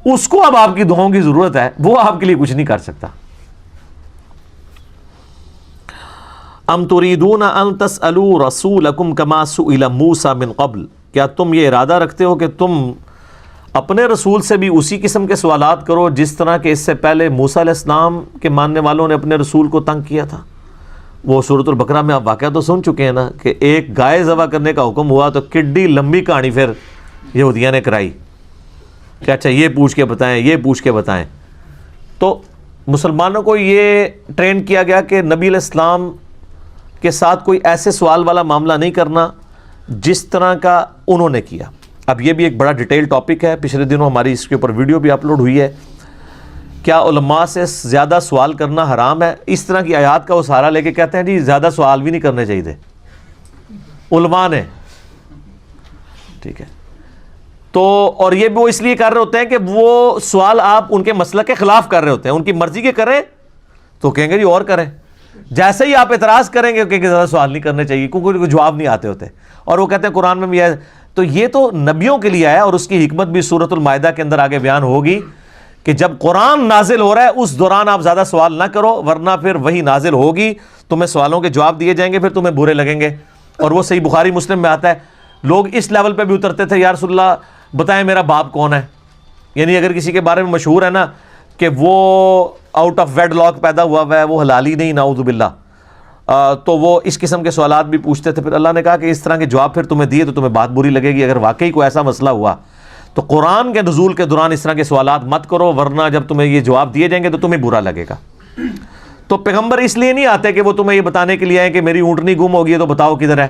اس کو اب آپ کی دعاؤں کی ضرورت ہے، وہ آپ کے لیے کچھ نہیں کر سکتا. ام تريدون ان تسألوا رسولکم کما سئل موسیٰ من قبل، کیا تم یہ ارادہ رکھتے ہو کہ تم اپنے رسول سے بھی اسی قسم کے سوالات کرو جس طرح کہ اس سے پہلے موسیٰ علیہ السلام کے ماننے والوں نے اپنے رسول کو تنگ کیا تھا؟ وہ سورۃ البقرہ میں آپ واقعہ تو سن چکے ہیں نا کہ ایک گائے ذبح کرنے کا حکم ہوا تو کڈی لمبی کہانی پھر یہودیاں نے کرائی کہ اچھا یہ پوچھ کے بتائیں، یہ پوچھ کے بتائیں. تو مسلمانوں کو یہ ٹرین کیا گیا کہ نبی علیہ السلام کے ساتھ کوئی ایسے سوال والا معاملہ نہیں کرنا جس طرح کا انہوں نے کیا. اب یہ بھی ایک بڑا ڈیٹیل ٹاپک ہے، پچھلے دنوں ہماری اس کے اوپر ویڈیو بھی اپلوڈ ہوئی ہے. کیا علماء سے زیادہ سوال کرنا حرام ہے؟ اس طرح کی آیات کا وہ سہارا لے کے کہتے ہیں جی زیادہ سوال بھی نہیں کرنے چاہیے تھے علماء نے، ٹھیک ہے. تو اور یہ بھی وہ اس لیے کر رہے ہوتے ہیں کہ وہ سوال آپ ان کے مسلک کے خلاف کر رہے ہوتے ہیں، ان کی مرضی کے کریں تو کہیں گے جی اور کریں، جیسے ہی آپ اعتراض کریں گے کہ زیادہ سوال نہیں کرنے چاہیے کیونکہ ان کو جواب نہیں آتے ہوتے. اور وہ کہتے ہیں قرآن میں بھی ہے، تو یہ تو نبیوں کے لیے آیا اور اس کی حکمت بھی سورۃ المائدہ کے اندر آگے بیان ہوگی کہ جب قرآن نازل ہو رہا ہے اس دوران آپ زیادہ سوال نہ کرو، ورنہ پھر وہی نازل ہوگی، تمہیں سوالوں کے جواب دیے جائیں گے، پھر تمہیں برے لگیں گے. اور وہ صحیح بخاری مسلم میں آتا ہے، لوگ اس لیول پہ بھی اترتے تھے، یا رسول اللہ بتائیں میرا باپ کون ہے. یعنی اگر کسی کے بارے میں مشہور ہے نا کہ وہ آؤٹ آف ویڈ لاک پیدا ہوا ہے، وہ حلالی نہیں، نعوذ باللہ، تو وہ اس قسم کے سوالات بھی پوچھتے تھے. پھر اللہ نے کہا کہ اس طرح کے جواب پھر تمہیں دیے تو تمہیں بات بری لگے گی. اگر واقعی کوئی ایسا مسئلہ ہوا تو قرآن کے نزول کے دوران اس طرح کے سوالات مت کرو، ورنہ جب تمہیں یہ جواب دیے جائیں گے تو تمہیں برا لگے گا. تو پیغمبر اس لیے نہیں آتے کہ وہ تمہیں یہ بتانے کے لیے آئے کہ میری اونٹنی گم ہو گئی ہے تو بتاؤ کدھر ہے،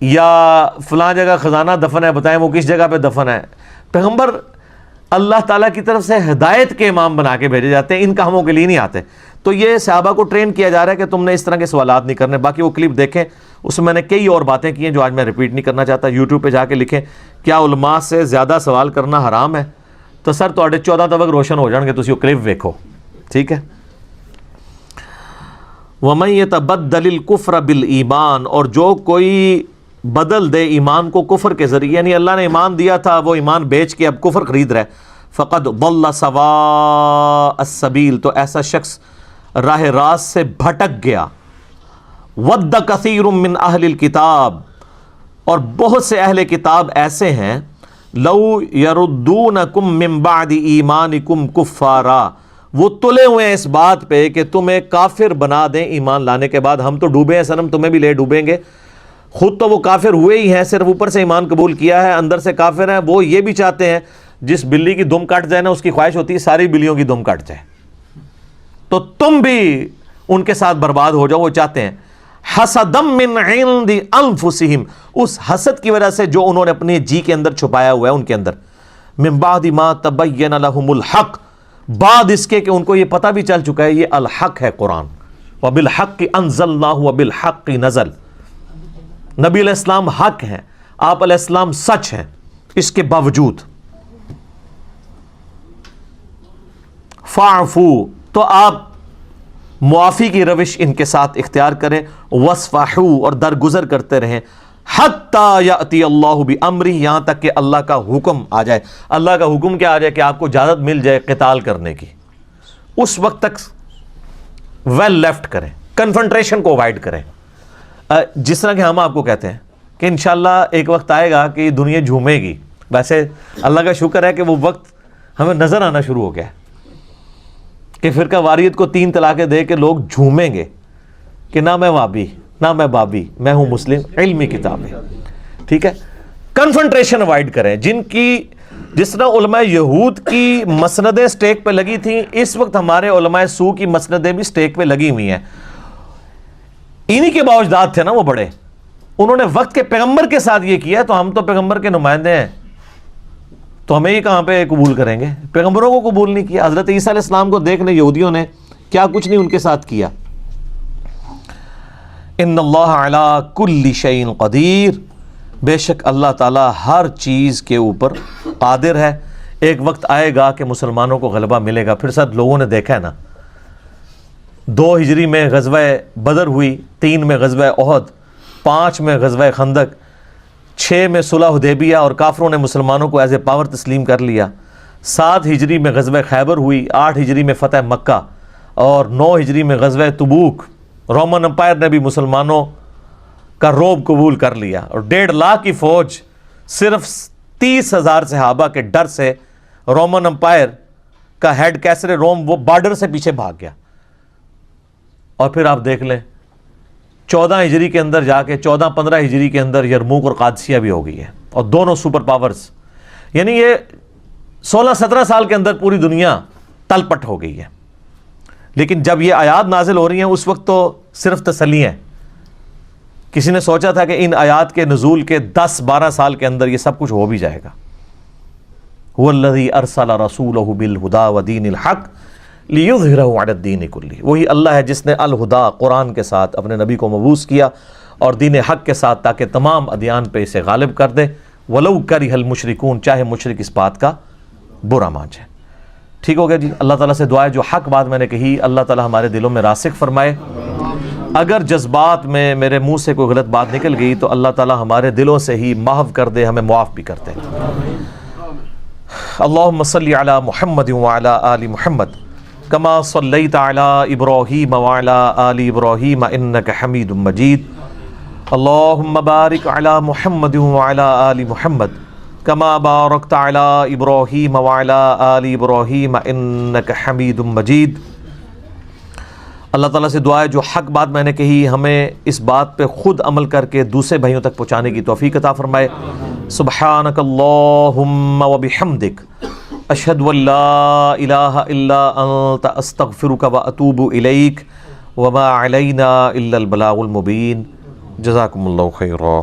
یا فلاں جگہ خزانہ دفن ہے بتائیں وہ کس جگہ پہ دفن ہے. پیغمبر اللہ تعالیٰ کی طرف سے ہدایت کے امام بنا کے بھیجے جاتے ہیں، ان کاموں کے لیے نہیں آتے. تو یہ صحابہ کو ٹرین کیا جا رہا ہے کہ تم نے اس طرح کے سوالات نہیں کرنے. باقی وہ کلپ دیکھیں، اس میں نے کئی اور باتیں کی ہیں جو آج میں ریپیٹ نہیں کرنا چاہتا. یوٹیوب پہ جا کے لکھیں کیا علماء سے زیادہ سوال کرنا حرام ہے، تو سر تھوڑے 14 تک روشن ہو جان گے. تسی وہ کلپ ویکھو، ٹھیک ہے. وَمَن يَتَبَدَّلِ الْكُفْرَ بِالْإِيمَانِ، اور جو کوئی بدل دے ایمان کو کفر کے ذریعے، یعنی اللہ نے ایمان دیا تھا وہ ایمان بیچ کے اب کفر خرید رہا ہے، فقد ضل سواء السبیل، تو ایسا شخص راہ راست سے بھٹک گیا. ود کثیر من اہل الکتاب، اور بہت سے اہل کتاب ایسے ہیں، لو یردونکم من بعد ایمانکم کفارا، وہ تلے ہوئے ہیں اس بات پہ کہ تمہیں کافر بنا دیں ایمان لانے کے بعد. ہم تو ڈوبے ہیں صنم، تمہیں بھی لے ڈوبیں گے. خود تو وہ کافر ہوئے ہی ہیں، صرف اوپر سے ایمان قبول کیا ہے، اندر سے کافر ہیں. وہ یہ بھی چاہتے ہیں جس بلی کی دم کٹ جائے نا اس کی خواہش ہوتی ہے ساری بلیوں کی دم کٹ جائے، تو تم بھی ان کے ساتھ برباد ہو جاؤ. وہ چاہتے ہیں حسدم من عند انفسہم، اس حسد کی وجہ سے جو انہوں نے اپنے جی کے اندر چھپایا ہوا ہے ان کے اندر، من بعد ما تبین لہم الحق، بعد اس کے کہ ان کو یہ پتہ بھی چل چکا ہے یہ الحق ہے قرآن. وبالحق انزلناہ وبالحق نزل، نبی علیہ السلام حق ہیں، آپ علیہ السلام سچ ہیں. اس کے باوجود فاعفو، تو آپ معافی کی روش ان کے ساتھ اختیار کریں. وصفحو، اور درگزر کرتے رہیں. حتی یأتی اللہ بامرہ، یہاں تک کہ اللہ کا حکم آ جائے. اللہ کا حکم کیا آ جائے کہ آپ کو اجازت مل جائے قتال کرنے کی، اس وقت تک ویل لیفٹ کریں، کنفرنٹریشن کو اوائڈ کریں. جس طرح کہ ہم آپ کو کہتے ہیں کہ انشاءاللہ ایک وقت آئے گا کہ یہ دنیا جھومے گی. ویسے اللہ کا شکر ہے کہ وہ وقت ہمیں نظر آنا شروع ہو گیا ہے کہ فرقہ واریت کو 3 طلاقیں دے کے لوگ جھومیں گے کہ نہ میں وابی نہ میں بابی، میں ہوں مسلم، علمی کتاب ہے. ٹھیک ہے، کنفرنٹریشن اوائڈ کریں. جس طرح علماء یہود کی مسندیں سٹیک پہ لگی تھیں، اس وقت ہمارے علماء سو کی مسندیں بھی سٹیک پہ لگی ہوئی ہیں. انہی کے باوجداد تھے نا وہ بڑے، انہوں نے وقت کے پیغمبر کے ساتھ یہ کیا، تو ہم تو پیغمبر کے نمائندے ہیں، تو ہمیں یہ کہاں پہ قبول کریں گے؟ پیغمبروں کو قبول نہیں کیا. حضرت عیسیٰ علیہ السلام کو دیکھ لیں، یہودیوں نے کیا کچھ نہیں ان کے ساتھ کیا. ان اللہ علی کل شیء قدیر، بے شک اللہ تعالیٰ ہر چیز کے اوپر قادر ہے. ایک وقت آئے گا کہ مسلمانوں کو غلبہ ملے گا. پھر ساتھ لوگوں نے دیکھا ہے نا، 2 ہجری میں غزوہ بدر ہوئی، 3 میں غزوہ احد، 5 میں غزوہ خندق، 6 میں صلح حدیبیہ اور کافروں نے مسلمانوں کو ایز اے پاور تسلیم کر لیا. 7 ہجری میں غزوہ خیبر ہوئی، 8 ہجری میں فتح مکہ، اور 9 ہجری میں غزوہ تبوک. رومن امپائر نے بھی مسلمانوں کا روب قبول کر لیا، اور 1.5 لاکھ کی فوج صرف 30,000 صحابہ کے ڈر سے رومن امپائر کا ہیڈ کیسر روم وہ بارڈر سے پیچھے بھاگ گیا. اور پھر آپ دیکھ لیں 14 ہجری کے اندر جا کے 14-15 ہجری کے اندر یرموک اور قادسیہ بھی ہو گئی ہے، اور دونوں سپر پاورز، یعنی یہ 16-17 سال کے اندر پوری دنیا تل پٹ ہو گئی ہے. لیکن جب یہ آیات نازل ہو رہی ہیں اس وقت تو صرف تسلی ہیں. کسی نے سوچا تھا کہ ان آیات کے نزول کے 10-12 سال کے اندر یہ سب کچھ ہو بھی جائے گا. هو الذی ارسل رسولہ بالہدی ودین الحق لیظہرہ علی الدین کلہ، وہی اللہ ہے جس نے الہدا قرآن کے ساتھ اپنے نبی کو مبعوث کیا اور دین حق کے ساتھ، تاکہ تمام ادیان پہ اسے غالب کر دے. ولو کرہ المشرکون، چاہے مشرک اس بات کا برا مان جائے. ٹھیک ہو گیا جی. اللہ تعالیٰ سے دعا ہے جو حق بات میں نے کہی اللہ تعالیٰ ہمارے دلوں میں راسخ فرمائے. اگر جذبات میں میرے منہ سے کوئی غلط بات نکل گئی تو اللہ تعالیٰ ہمارے دلوں سے ہی محو کر دے، ہمیں معاف بھی کر دے. اللہم صلی علی محمد وعلی آل محمد کما صلیت علی ابراہیم وعلی آل ابراہیم انک حمید مجید. اللہم بارک علی محمد وعلی آل محمد کما بارکت علی ابراہیم وعلی آل ابراہیم انک حمید مجید. اللہ تعالیٰ سے دعا ہے جو حق بات میں نے کہی ہمیں اس بات پہ خود عمل کر کے دوسرے بھائیوں تک پہنچانے کی توفیق عطا فرمائے. سبحانک اللہم وبحمدک اشہد ان لا الہ الا انت استغفرک واتوب الیک وما علینا الا البلاغ المبین. جزاکم اللہ خیرا.